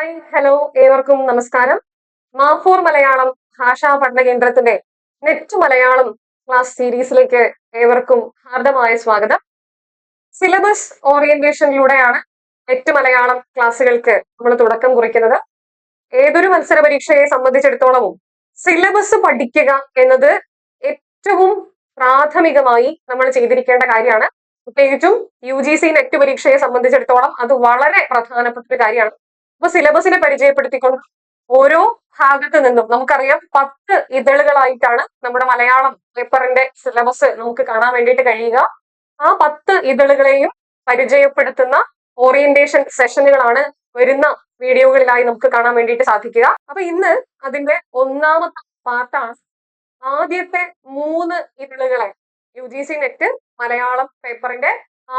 Hi hello ഏവർക്കും നമസ്കാരം. മാഫോർ മലയാളം ഭാഷാ പഠന കേന്ദ്രത്തിന്റെ നെറ്റ് മലയാളം ക്ലാസ് സീരീസിലേക്ക് ഏവർക്കും ഹാർദമായ സ്വാഗതം. സിലബസ് ഓറിയന്റേഷനിലൂടെയാണ് നെറ്റ് മലയാളം ക്ലാസ്സുകൾക്ക് നമ്മൾ തുടക്കം കുറിക്കുന്നത്. ഏതൊരു മത്സര പരീക്ഷയെ സംബന്ധിച്ചിടത്തോളവും സിലബസ് പഠിക്കുക എന്നത് ഏറ്റവും പ്രാഥമികമായി നമ്മൾ ചെയ്തിരിക്കേണ്ട കാര്യമാണ്. പ്രത്യേകിച്ചും UGC നെറ്റ് പരീക്ഷയെ സംബന്ധിച്ചിടത്തോളം അത് വളരെ പ്രധാനപ്പെട്ട ഒരു കാര്യമാണ്. അപ്പൊ സിലബസിനെ പരിചയപ്പെടുത്തിക്കൊണ്ട് ഓരോ ഭാഗത്ത് നിന്നും നമുക്കറിയാം 10 ഇതളുകളായിട്ടാണ് നമ്മുടെ മലയാളം പേപ്പറിന്റെ സിലബസ് നമുക്ക് കാണാൻ വേണ്ടിയിട്ട് കഴിയുക. ആ 10 ഇതളുകളെയും പരിചയപ്പെടുത്തുന്ന ഓറിയന്റേഷൻ സെഷനുകളാണ് വരുന്ന വീഡിയോകളിലായി നമുക്ക് കാണാൻ വേണ്ടിയിട്ട് സാധിക്കുക. അപ്പൊ ഇന്ന് അതിന്റെ ഒന്നാമത്തെ പാർട്ടാണ്. ആദ്യത്തെ 3 ഇതളുകളെ UGC നെറ്റ് മലയാളം പേപ്പറിന്റെ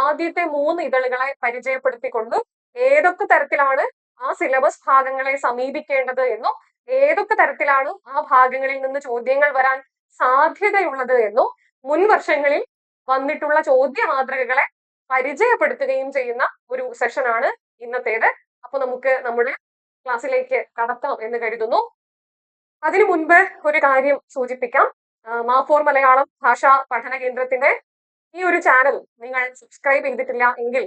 ആദ്യത്തെ 3 ഇതളുകളെ പരിചയപ്പെടുത്തിക്കൊണ്ട് ഏതൊക്കെ തരത്തിലാണ് ആ സിലബസ് ഭാഗങ്ങളെ സമീപിക്കേണ്ടത് എന്നും ഏതൊക്കെ തരത്തിലാണ് ആ ഭാഗങ്ങളിൽ നിന്ന് ചോദ്യങ്ങൾ വരാൻ സാധ്യതയുള്ളത് എന്നും മുൻ വർഷങ്ങളിൽ വന്നിട്ടുള്ള ചോദ്യ മാതൃകകളെ പരിചയപ്പെടുത്തുകയും ചെയ്യുന്ന ഒരു സെഷനാണ് ഇന്നത്തേത്. അപ്പൊ നമുക്ക് നമ്മുടെ ക്ലാസ്സിലേക്ക് കടത്താം എന്ന് കരുതുന്നു. അതിനു മുൻപ് ഒരു കാര്യം സൂചിപ്പിക്കാം. മാഫോർ മലയാളം ഭാഷാ പഠന കേന്ദ്രത്തിന്റെ ഈ ഒരു ചാനൽ നിങ്ങൾ സബ്സ്ക്രൈബ് ചെയ്തിട്ടില്ല എങ്കിൽ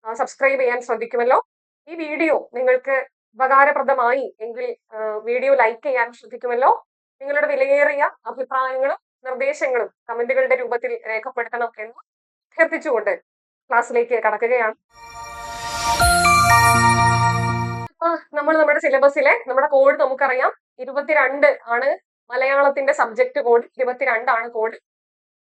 സബ്സ്ക്രൈബ് ചെയ്യാൻ ശ്രദ്ധിക്കുമല്ലോ. ഈ വീഡിയോ നിങ്ങൾക്ക് ഉപകാരപ്രദമായി എങ്കിൽ വീഡിയോ ലൈക്ക് ചെയ്യാൻ ശ്രദ്ധിക്കുമല്ലോ. നിങ്ങളുടെ വിലയേറിയ അഭിപ്രായങ്ങളും നിർദ്ദേശങ്ങളും കമന്റുകളുടെ രൂപത്തിൽ രേഖപ്പെടുത്തണം എന്ന് അഭ്യർത്ഥിച്ചുകൊണ്ട് ക്ലാസ്സിലേക്ക് കടക്കുകയാണ്. നമ്മൾ നമ്മുടെ സിലബസിലെ നമ്മുടെ കോഡ് നമുക്കറിയാം 22 ആണ് മലയാളത്തിന്റെ സബ്ജക്ട് കോഡ്. 22 ആണ് കോഡ്.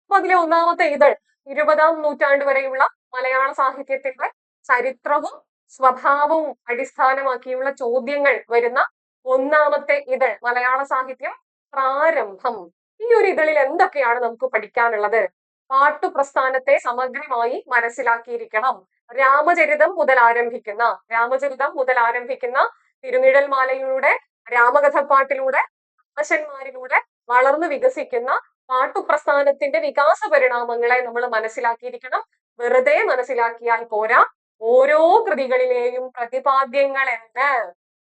അപ്പൊ അതിലെ ഒന്നാമത്തെ ഇതൾ 20-ാം നൂറ്റാണ്ട് വരെയുള്ള മലയാള സാഹിത്യത്തിന്റെ ചരിത്രവും സ്വഭാവവും അടിസ്ഥാനമാക്കിയുള്ള ചോദ്യങ്ങൾ വരുന്ന ഒന്നാമത്തെ ഇതൾ മലയാള സാഹിത്യം പ്രാരംഭം. ഈ ഒരു ഇതളിൽ എന്തൊക്കെയാണ് നമുക്ക് പഠിക്കാനുള്ളത്? പാട്ടുപ്രസ്ഥാനത്തെ സമഗ്രമായി മനസ്സിലാക്കിയിരിക്കണം. രാമചരിതം മുതൽ ആരംഭിക്കുന്ന തിരുനിഴൽമാലയിലൂടെ രാമകഥപ്പാട്ടിലൂടെ അമ്മശന്മാരിലൂടെ വളർന്നു വികസിക്കുന്ന പാട്ടുപ്രസ്ഥാനത്തിന്റെ വികാസ പരിണാമങ്ങളെ നമ്മൾ മനസ്സിലാക്കിയിരിക്കണം. വെറുതെ മനസ്സിലാക്കിയാൽ പോരാ, ഓരോ കൃതികളിലെയും പ്രതിപാദ്യങ്ങൾ എന്ത്,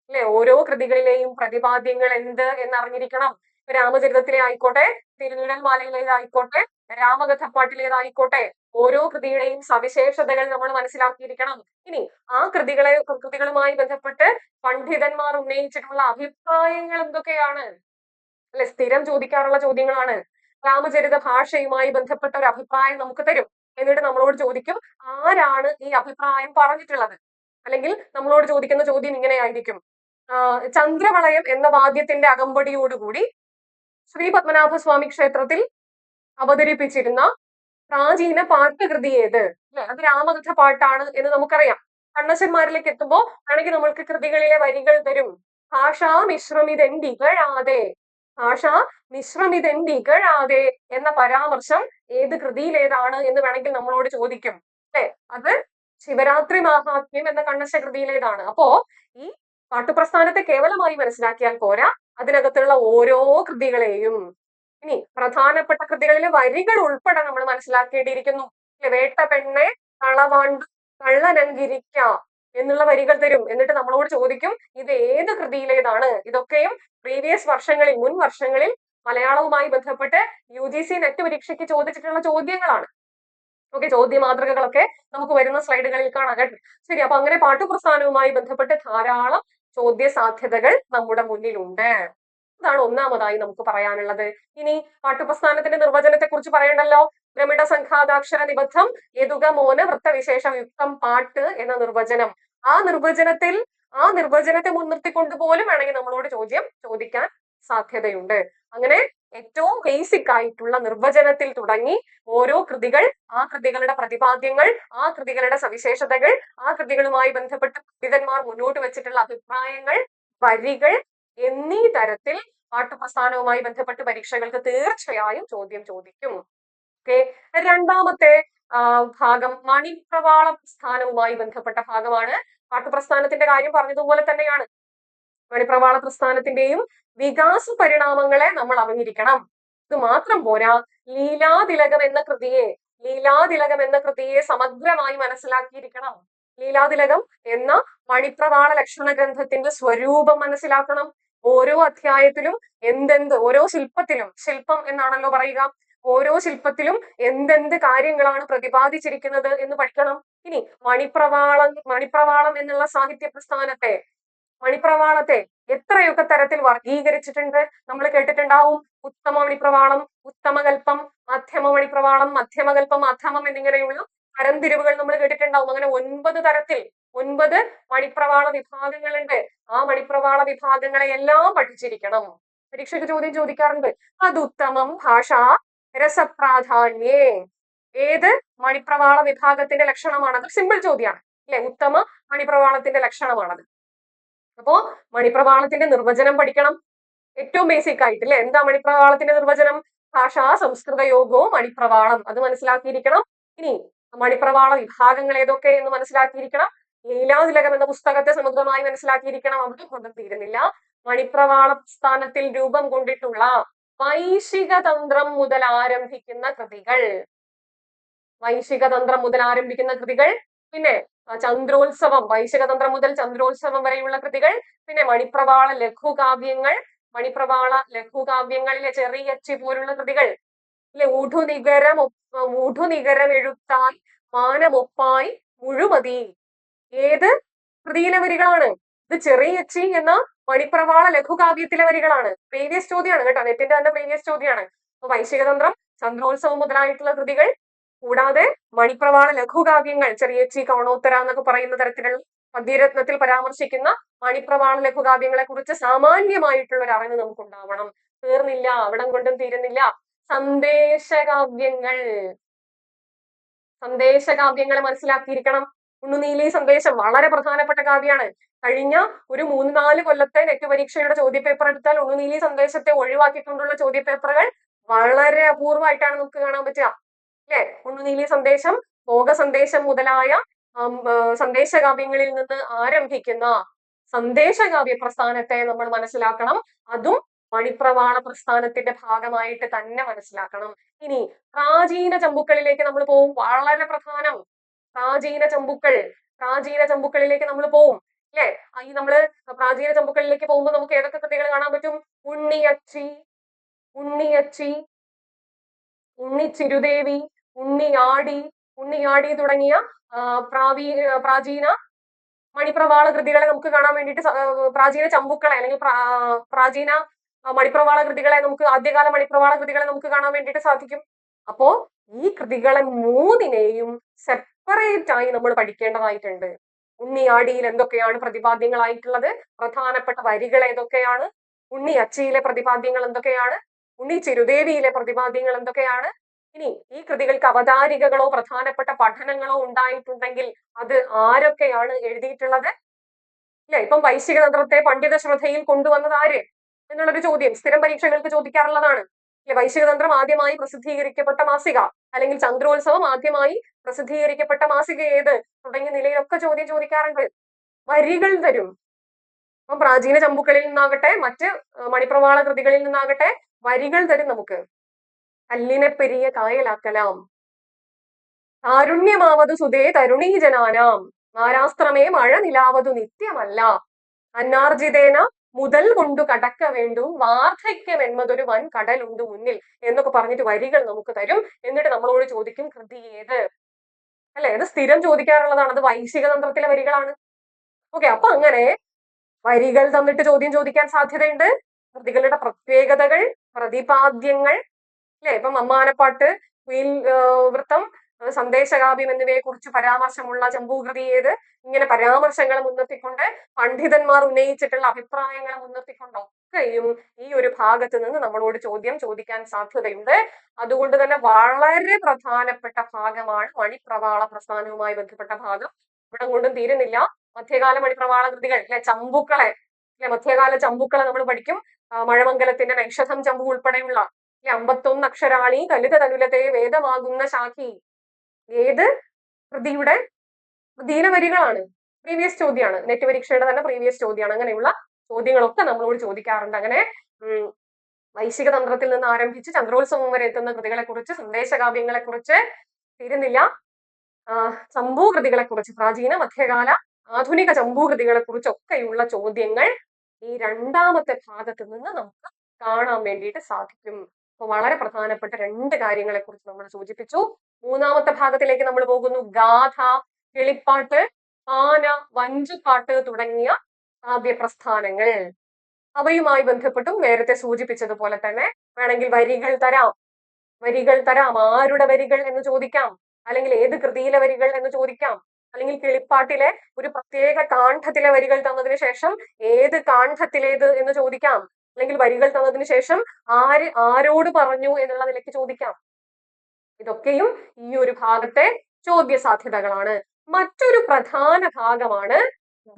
അല്ലെ? ഓരോ കൃതികളിലെയും പ്രതിപാദ്യങ്ങൾ എന്ത് എന്നറിഞ്ഞിരിക്കണം. രാമചരിതത്തിലെ ആയിക്കോട്ടെ, തിരുനിഴൽമാലയിലേതായിക്കോട്ടെ, രാമകഥപ്പാട്ടിലേതായിക്കോട്ടെ, ഓരോ കൃതിയുടെയും സവിശേഷതകൾ നമ്മൾ മനസ്സിലാക്കിയിരിക്കണം. ഇനി ആ കൃതികളുമായി ബന്ധപ്പെട്ട് പണ്ഡിതന്മാർ ഉന്നയിച്ചിട്ടുള്ള അഭിപ്രായങ്ങൾ എന്തൊക്കെയാണ്? അല്ലെ, സ്ഥിരം ചോദിക്കാറുള്ള ചോദ്യങ്ങളാണ്. രാമചരിത ഭാഷയുമായി ബന്ധപ്പെട്ട ഒരു അഭിപ്രായം നമുക്ക് തരും. എന്നിട്ട് നമ്മളോട് ചോദിക്കും, ആരാണ് ഈ അഭിപ്രായം പറഞ്ഞിട്ടുള്ളത്? അല്ലെങ്കിൽ നമ്മളോട് ചോദിക്കുന്ന ചോദ്യം ഇങ്ങനെയായിരിക്കും: ചന്ദ്രവളയം എന്ന വാദ്യത്തിന്റെ അകമ്പടിയോടുകൂടി ശ്രീ പത്മനാഭസ്വാമി ക്ഷേത്രത്തിൽ അവതരിപ്പിച്ചിരുന്ന പ്രാചീന പാട്ടുകൃതി ഏത്? അല്ലെ, അത് രാമകഥ പാട്ടാണ് എന്ന് നമുക്കറിയാം. കണ്ണശന്മാരിലേക്ക് എത്തുമ്പോൾ ആണെങ്കിൽ നമ്മൾക്ക് കൃതികളിലെ വരികൾ തരും. ഭാഷാ മിശ്രമിതെന്തികഴാതെ എന്ന പരാമർശം ഏത് കൃതിയിലേതാണ് എന്ന് വേണമെങ്കിൽ നമ്മളോട് ചോദിക്കും. അല്ലെ, അത് ശിവരാത്രി മാഹാത്മ്യം എന്ന കണ്ണശ കൃതിയിലേതാണ്. അപ്പോ ഈ പാട്ടുപ്രസ്ഥാനത്തെ കേവലമായി മനസ്സിലാക്കിയാൽ പോരാ, അതിനകത്തുള്ള ഓരോ കൃതികളെയും, ഇനി പ്രധാനപ്പെട്ട കൃതികളിലെ വരികൾ ഉൾപ്പെടെ നമ്മൾ മനസ്സിലാക്കേണ്ടിയിരിക്കുന്നു. വേട്ട പെണ്ണെ കളവാണ്ട് കള്ളനങ്കിരിക്ക എന്നുള്ള വരികൾ തരും. എന്നിട്ട് നമ്മളോട് ചോദിക്കും, ഇത് ഏത് കൃതിയിലേതാണ്? ഇതൊക്കെയും മുൻ വർഷങ്ങളിൽ മലയാളവുമായി ബന്ധപ്പെട്ട് UGC നെറ്റ് പരീക്ഷയ്ക്ക് ചോദിച്ചിട്ടുള്ള ചോദ്യങ്ങളാണ്. ഓക്കെ, ചോദ്യ മാതൃകകളൊക്കെ നമുക്ക് വരുന്ന സ്ലൈഡുകളിൽ കാണാം കേട്ടോ. ശരി, അപ്പൊ അങ്ങനെ പാട്ടുപ്രസ്ഥാനവുമായി ബന്ധപ്പെട്ട് ധാരാളം ചോദ്യ സാധ്യതകൾ നമ്മുടെ മുന്നിലുണ്ട്. അതാണ് ഒന്നാമതായി നമുക്ക് പറയാനുള്ളത്. ഇനി പാട്ടുപ്രസ്ഥാനത്തിന്റെ നിർവചനത്തെ കുറിച്ച് പറയണ്ടല്ലോ. ദ്രമിഡ സംഘാതാക്ഷര നിബദ്ധം യതുക മോന വൃത്തവിശേഷം യുക്തം പാട്ട് എന്ന നിർവചനം. ആ നിർവചനത്തെ മുൻനിർത്തിക്കൊണ്ട് പോലും വേണമെങ്കിൽ നമ്മളോട് ചോദിക്കാൻ സാധ്യതയുണ്ട്. അങ്ങനെ ഏറ്റവും ബേസിക് ആയിട്ടുള്ള നിർവചനത്തിൽ തുടങ്ങി ഓരോ കൃതികൾ, ആ കൃതികളുടെ പ്രതിപാദ്യങ്ങൾ, ആ കൃതികളുടെ സവിശേഷതകൾ, ആ കൃതികളുമായി ബന്ധപ്പെട്ട് പണ്ഡിതന്മാർ മുന്നോട്ട് വെച്ചിട്ടുള്ള അഭിപ്രായങ്ങൾ, വരികൾ എന്നീ തരത്തിൽ പാട്ടുപ്രസ്ഥാനവുമായി ബന്ധപ്പെട്ട് പരീക്ഷകൾക്ക് തീർച്ചയായും ചോദ്യം ചോദിക്കും. ഓക്കെ, രണ്ടാമത്തെ ഭാഗം മണിപ്രവാള പ്രസ്ഥാനവുമായി ബന്ധപ്പെട്ട ഭാഗമാണ്. പാട്ടുപ്രസ്ഥാനത്തിന്റെ കാര്യം പറഞ്ഞതുപോലെ തന്നെയാണ്. മണിപ്രവാള പ്രസ്ഥാനത്തിന്റെയും വികാസ പരിണാമങ്ങളെ നമ്മൾ അറിഞ്ഞിരിക്കണം. ഇത് മാത്രം പോരാ, ലീലാതിലകം എന്ന കൃതിയെ സമഗ്രമായി മനസ്സിലാക്കിയിരിക്കണം. ലീലാതിലകം എന്ന മണിപ്രവാള ലക്ഷണ ഗ്രന്ഥത്തിന്റെ സ്വരൂപം മനസ്സിലാക്കണം. ഓരോ അധ്യായത്തിലും ഓരോ ശില്പത്തിലും, ശില്പം എന്നാണല്ലോ പറയുക, ഓരോ ശില്പത്തിലും എന്തെന്ത് കാര്യങ്ങളാണ് പ്രതിപാദിച്ചിരിക്കുന്നത് എന്ന് പഠിക്കണം. ഇനി മണിപ്രവാളം എന്നുള്ള സാഹിത്യ പ്രസ്ഥാനത്തെ, മണിപ്രവാളത്തെ എത്രയൊക്കെ തരത്തിൽ വർഗീകരിച്ചിട്ടുണ്ട് നമ്മൾ കേട്ടിട്ടുണ്ടാവും. ഉത്തമ മണിപ്രവാളം, ഉത്തമകൽപ്പം, മധ്യമ മണിപ്രവാളം, മധ്യമകൽപ്പം, അധമം എന്നിങ്ങനെയുള്ള തരംതിരിവുകൾ നമ്മൾ കേട്ടിട്ടുണ്ടാവും. അങ്ങനെ 9 തരത്തിൽ 9 മണിപ്രവാള വിഭാഗങ്ങളുണ്ട്. ആ മണിപ്രവാള വിഭാഗങ്ങളെ എല്ലാം പഠിച്ചിരിക്കണം. പരീക്ഷയ്ക്ക് ചോദ്യം ചോദിക്കാറുണ്ട്, അതുത്തമം ഭാഷാ രസപ്രാധാന്യേ, ഏത് മണിപ്രവാള വിഭാഗത്തിന്റെ ലക്ഷണമാണത്? സിമ്പിൾ ചോദ്യമാണ് അല്ലെ? ഉത്തമ മണിപ്രവാളത്തിന്റെ ലക്ഷണമാണത്. അപ്പോ മണിപ്രവാളത്തിന്റെ നിർവചനം പഠിക്കണം. ഏറ്റവും ബേസിക് ആയിട്ട് അല്ലെ? എന്താ മണിപ്രവാളത്തിന്റെ നിർവചനം? ഭാഷാ സംസ്കൃത യോഗവും മണിപ്രവാളം, അത് മനസ്സിലാക്കിയിരിക്കണം. ഇനി മണിപ്രവാള വിഭാഗങ്ങൾ ഏതൊക്കെ എന്ന് മനസ്സിലാക്കിയിരിക്കണം. ലീലാതിലകം എന്ന പുസ്തകത്തെ സമഗ്രമായി മനസ്സിലാക്കിയിരിക്കണം. അവിടെ കൊണ്ടും തീരുന്നില്ല. മണിപ്രവാള സ്ഥാനത്തിൽ രൂപം കൊണ്ടിട്ടുള്ള വൈശിക തന്ത്രം മുതൽ ആരംഭിക്കുന്ന കൃതികൾ, വൈശിക തന്ത്രം മുതൽ ആരംഭിക്കുന്ന കൃതികൾ, പിന്നെ ചന്ദ്രോത്സവം, വൈശികതന്ത്രം മുതൽ ചന്ദ്രോത്സവം വരെയുള്ള കൃതികൾ, പിന്നെ മണിപ്രവാള ലഘുകാവ്യങ്ങൾ, മണിപ്രവാള ലഘുകാവ്യങ്ങളിലെ ചെറിയച്ചി പോലുള്ള കൃതികൾ, അല്ലെ? ഊഢുനികരം എഴുത്തായി മാനമൊപ്പായി മുഴുമതി, ഏത് കൃതിയിലെ വരികളാണ്? ഇത് ചെറിയച്ചി എന്ന മണിപ്രവാള ലഘുകാവ്യത്തിലെ വരികളാണ്. പ്രീവിയസ് ചോദ്യമാണ് കേട്ടോ, നെറ്റിന്റെ തന്നെ പ്രീവിയസ് ചോദ്യമാണ്. അപ്പൊ വൈശികതന്ത്രം, ചന്ദ്രോത്സവം മുതലായിട്ടുള്ള കൃതികൾ, കൂടാതെ മണിപ്രവാള ലഘുകാവ്യങ്ങൾ, ചെറിയച്ചി, കവണോത്തര എന്നൊക്കെ പറയുന്ന തരത്തിലുള്ള പദ്യരത്നത്തിൽ പരാമർശിക്കുന്ന മണിപ്രവാള ലഘുകാവ്യങ്ങളെ കുറിച്ച് സാമാന്യമായിട്ടുള്ള ഒരു അറിവ് നമുക്ക് ഉണ്ടാവണം. തീർന്നില്ല, അവിടം കൊണ്ടും തീരുന്നില്ല. സന്ദേശകാവ്യങ്ങൾ, സന്ദേശകാവ്യങ്ങളെ മനസ്സിലാക്കിയിരിക്കണം. ഉണ്ണുനീലി സന്ദേശം വളരെ പ്രധാനപ്പെട്ട കാവ്യാണ്. കഴിഞ്ഞ ഒരു 3-4 കൊല്ലത്തെ നെറ്റ് പരീക്ഷയുടെ ചോദ്യപേപ്പർ എടുത്താൽ ഉണ്ണുനീലി സന്ദേശത്തെ ഒഴിവാക്കിക്കൊണ്ടുള്ള ചോദ്യപേപ്പറുകൾ വളരെ അപൂർവമായിട്ടാണ് നമുക്ക് കാണാൻ പറ്റുക, അല്ലെ? ഉണ്ണുനീലി സന്ദേശം, ഭോഗ സന്ദേശം മുതലായ സന്ദേശകാവ്യങ്ങളിൽ നിന്ന് ആരംഭിക്കുന്ന സന്ദേശകാവ്യ പ്രസ്ഥാനത്തെ നമ്മൾ മനസ്സിലാക്കണം. അതും മണിപ്രവാള പ്രസ്ഥാനത്തിന്റെ ഭാഗമായിട്ട് തന്നെ മനസ്സിലാക്കണം. ഇനി പ്രാചീന ചമ്പുക്കളിലേക്ക് നമ്മൾ പോവും. വളരെ പ്രധാനം, പ്രാചീന ചമ്പുക്കളിലേക്ക് നമ്മൾ പോവും, അല്ലെ? ഈ നമ്മള് പ്രാചീന ചമ്പുക്കളിലേക്ക് പോകുമ്പോൾ നമുക്ക് ഏതൊക്കെ കൃതികൾ കാണാൻ പറ്റും? ഉണ്ണിയച്ചി, ഉണ്ണിച്ചിരുദേവി, ഉണ്ണിയാടി തുടങ്ങിയ പ്രാചീന മണിപ്രവാള കൃതികളെ നമുക്ക് കാണാൻ വേണ്ടിയിട്ട്, പ്രാചീന ചമ്പുക്കളെ അല്ലെങ്കിൽ പ്രാചീന മണിപ്രവാള കൃതികളെ നമുക്ക്, ആദ്യകാല മണിപ്രവാള കൃതികളെ നമുക്ക് കാണാൻ വേണ്ടിയിട്ട് സാധിക്കും. അപ്പോ ഈ കൃതികളെ മൂന്നിനെയും സെപ്പറേറ്റ് ആയി നമ്മൾ പഠിക്കേണ്ടതായിട്ടുണ്ട്. ഉണ്ണിയാടിയിൽ എന്തൊക്കെയാണ് പ്രതിപാദ്യങ്ങളായിട്ടുള്ളത്, പ്രധാനപ്പെട്ട വരികൾ ഏതൊക്കെയാണ്, ഉണ്ണിയച്ചിയിലെ പ്രതിപാദ്യങ്ങൾ എന്തൊക്കെയാണ്, ഉണ്ണി ചിരുദേവിയിലെ പ്രതിപാദ്യങ്ങൾ എന്തൊക്കെയാണ്, ഇനി ഈ കൃതികൾക്ക് അവതാരികകളോ പ്രധാനപ്പെട്ട പഠനങ്ങളോ ഉണ്ടായിട്ടുണ്ടെങ്കിൽ അത് ആരൊക്കെയാണ് എഴുതിയിട്ടുള്ളത്, അല്ലെ? ഇപ്പം വൈശികതന്ത്രത്തെ പണ്ഡിത ശ്രദ്ധയിൽ കൊണ്ടുവന്നത് ആര് എന്നുള്ളൊരു ചോദ്യം സ്ഥിരം പരീക്ഷകൾക്ക് ചോദിക്കാറുള്ളതാണ്. വൈശികതന്ത്രം ആദ്യമായി പ്രസിദ്ധീകരിക്കപ്പെട്ട മാസിക, അല്ലെങ്കിൽ ചന്ദ്രോത്സവം ആദ്യമായി പ്രസിദ്ധീകരിക്കപ്പെട്ട മാസിക ഏത് തുടങ്ങിയ നിലയിലൊക്കെ ചോദ്യം ചോദിക്കാറുണ്ട്. വരികൾ തരും. അപ്പം പ്രാചീന ചമ്പുക്കളിൽ നിന്നാകട്ടെ, മറ്റ് മണിപ്രവാള കൃതികളിൽ നിന്നാകട്ടെ വരികൾ തരും നമുക്ക്. കല്ലിനെ പെരിയ കായലാക്കലാം, കാരുണ്യമാവതു സുതേ തരുണീജനാനാം, നാരാസ്ത്രമേ മഴ നിലാവതു നിത്യമല്ല, അന്നാർജിതേന മുതൽ കൊണ്ടു കടക്ക വേണ്ടു, വാർദ്ധക്യം എന്മതൊരു വൻ കടലുണ്ട് മുന്നിൽ എന്നൊക്കെ പറഞ്ഞിട്ട് വരികൾ നമുക്ക് തരും. എന്നിട്ട് നമ്മളോട് ചോദിക്കും കൃതി ഏത്, അല്ലെ? ഇത് സ്ഥിരം ചോദിക്കാറുള്ളതാണ്. അത് വൈശികതന്ത്രത്തിലെ വരികളാണ്. ഓക്കെ, അപ്പൊ അങ്ങനെ വരികൾ തന്നിട്ട് ചോദ്യം ചോദിക്കാൻ സാധ്യതയുണ്ട്. കൃതികളുടെ പ്രത്യേകതകൾ, പ്രതിപാദ്യങ്ങൾ, അല്ലെ? ഇപ്പം അമ്മാനപ്പാട്ട്, കുയിൽ വൃത്തം, സന്ദേശകാവ്യം എന്നിവയെ കുറിച്ച് പരാമർശമുള്ള ചമ്പൂകൃതി ഏത്, ഇങ്ങനെ പരാമർശങ്ങളെ മുൻനിർത്തിക്കൊണ്ട് പണ്ഡിതന്മാർ ഉന്നയിച്ചിട്ടുള്ള അഭിപ്രായങ്ങളെ മുൻനിർത്തിക്കൊണ്ടൊക്കെയും ഈ ഒരു ഭാഗത്ത് നിന്ന് നമ്മളോട് ചോദ്യം ചോദിക്കാൻ സാധ്യതയുണ്ട്. അതുകൊണ്ട് തന്നെ വളരെ പ്രധാനപ്പെട്ട ഭാഗമാണ് മണിപ്രവാള പ്രസ്ഥാനവുമായി ബന്ധപ്പെട്ട ഭാഗം. ഇവിടെ കൊണ്ടും തീരുന്നില്ല. മധ്യകാല മണിപ്രവാള കൃതികൾ, അല്ലെ? ചമ്പുക്കളെ, അല്ലെ? മധ്യകാല ചമ്പുക്കളെ നമ്മൾ പഠിക്കും. മഴമംഗലത്തിന്റെ നൈഷധം ചമ്പു ഉൾപ്പെടെയുള്ള 51 അക്ഷരാളി കലിത തനുലത്തെ വേദമാകുന്ന ശാഖി, ഏത് കൃതിയുടെ ദീനവരികളാണ്? പ്രീവിയസ് ചോദ്യമാണ്, നെറ്റ് പരീക്ഷയുടെ തന്നെ പ്രീവിയസ് ചോദ്യമാണ്. അങ്ങനെയുള്ള ചോദ്യങ്ങളൊക്കെ നമ്മളോട് ചോദിക്കാറുണ്ട്. അങ്ങനെ വൈശിക തന്ത്രത്തിൽ നിന്ന് ആരംഭിച്ച് ചന്ദ്രോത്സവം വരെ എത്തുന്ന കൃതികളെ കുറിച്ച്, സന്ദേശകാവ്യങ്ങളെ കുറിച്ച് തീരുന്നില്ല. ചമ്പൂകൃതികളെ കുറിച്ച്, പ്രാചീന മധ്യകാല ആധുനിക ചമ്പൂകൃതികളെ കുറിച്ചൊക്കെയുള്ള ചോദ്യങ്ങൾ ഈ രണ്ടാമത്തെ ഭാഗത്ത് നിന്ന് നമുക്ക് കാണാൻ വേണ്ടിയിട്ട് സാധിക്കും. അപ്പൊ വളരെ പ്രധാനപ്പെട്ട രണ്ട് കാര്യങ്ങളെ കുറിച്ച് നമ്മൾ സൂചിപ്പിച്ചു. മൂന്നാമത്തെ ഭാഗത്തിലേക്ക് നമ്മൾ പോകുന്നു. ഗാഥ, കിളിപ്പാട്ട്, ആന, വഞ്ചിപ്പാട്ട് തുടങ്ങിയ കാവ്യപ്രസ്ഥാനങ്ങൾ. അവയുമായി ബന്ധപ്പെട്ടും നേരത്തെ സൂചിപ്പിച്ചതുപോലെ തന്നെ വേണമെങ്കിൽ വരികൾ തരാം, ആരുടെ വരികൾ എന്ന് ചോദിക്കാം, അല്ലെങ്കിൽ ഏത് കൃതിയിലെ വരികൾ എന്ന് ചോദിക്കാം, അല്ലെങ്കിൽ കിളിപ്പാട്ടിലെ ഒരു പ്രത്യേക കാണ്ഡത്തിലെ വരികൾ തന്നതിന് ശേഷം ഏത് കാണ്ഡത്തിലേത് എന്ന് ചോദിക്കാം, അല്ലെങ്കിൽ വരികൾ തന്നതിന് ശേഷം ആരോട് പറഞ്ഞു എന്നുള്ള നിലയ്ക്ക് ചോദിക്കാം. ഇതൊക്കെയും ഈ ഒരു ഭാഗത്തെ ചോദ്യ സാധ്യതകളാണ്. മറ്റൊരു പ്രധാന ഭാഗമാണ്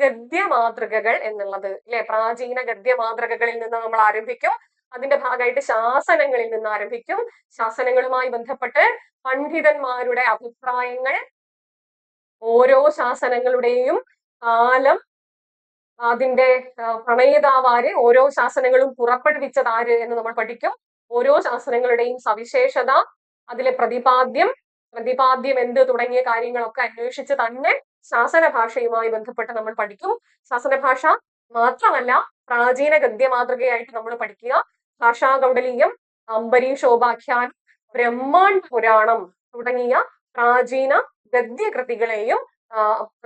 ഗദ്യമാതൃകകൾ എന്നുള്ളത്, അല്ലെ? പ്രാചീന ഗദ്യമാതൃകകളിൽ നിന്ന് നമ്മൾ ആരംഭിക്കും. അതിന്റെ ഭാഗമായിട്ട് ശാസനങ്ങളിൽ നിന്ന് ആരംഭിക്കും. ശാസനങ്ങളുമായി ബന്ധപ്പെട്ട് പണ്ഡിതന്മാരുടെ അഭിപ്രായങ്ങൾ, ഓരോ ശാസനങ്ങളുടെയും കാലം, അതിന്റെ പ്രണേതാവാര്, ഓരോ ശാസനങ്ങളും പുറപ്പെടുവിച്ചത് ആര് എന്ന് നമ്മൾ പഠിക്കും. ഓരോ ശാസനങ്ങളുടെയും സവിശേഷത, അതിലെ പ്രതിപാദ്യം എന്ത് തുടങ്ങിയ കാര്യങ്ങളൊക്കെ അന്വേഷിച്ച് തന്നെ ശാസന ഭാഷയുമായി ബന്ധപ്പെട്ട് നമ്മൾ പഠിക്കും. ശാസന ഭാഷ മാത്രമല്ല, പ്രാചീന ഗദ്യ മാതൃകയായിട്ട് നമ്മൾ പഠിക്കുക ഭാഷാകൗടലീയം, അംബരീഷോപാഖ്യാനം, ബ്രഹ്മാണ്ഡ പുരാണം തുടങ്ങിയ പ്രാചീന ഗദ്യകൃതികളെയും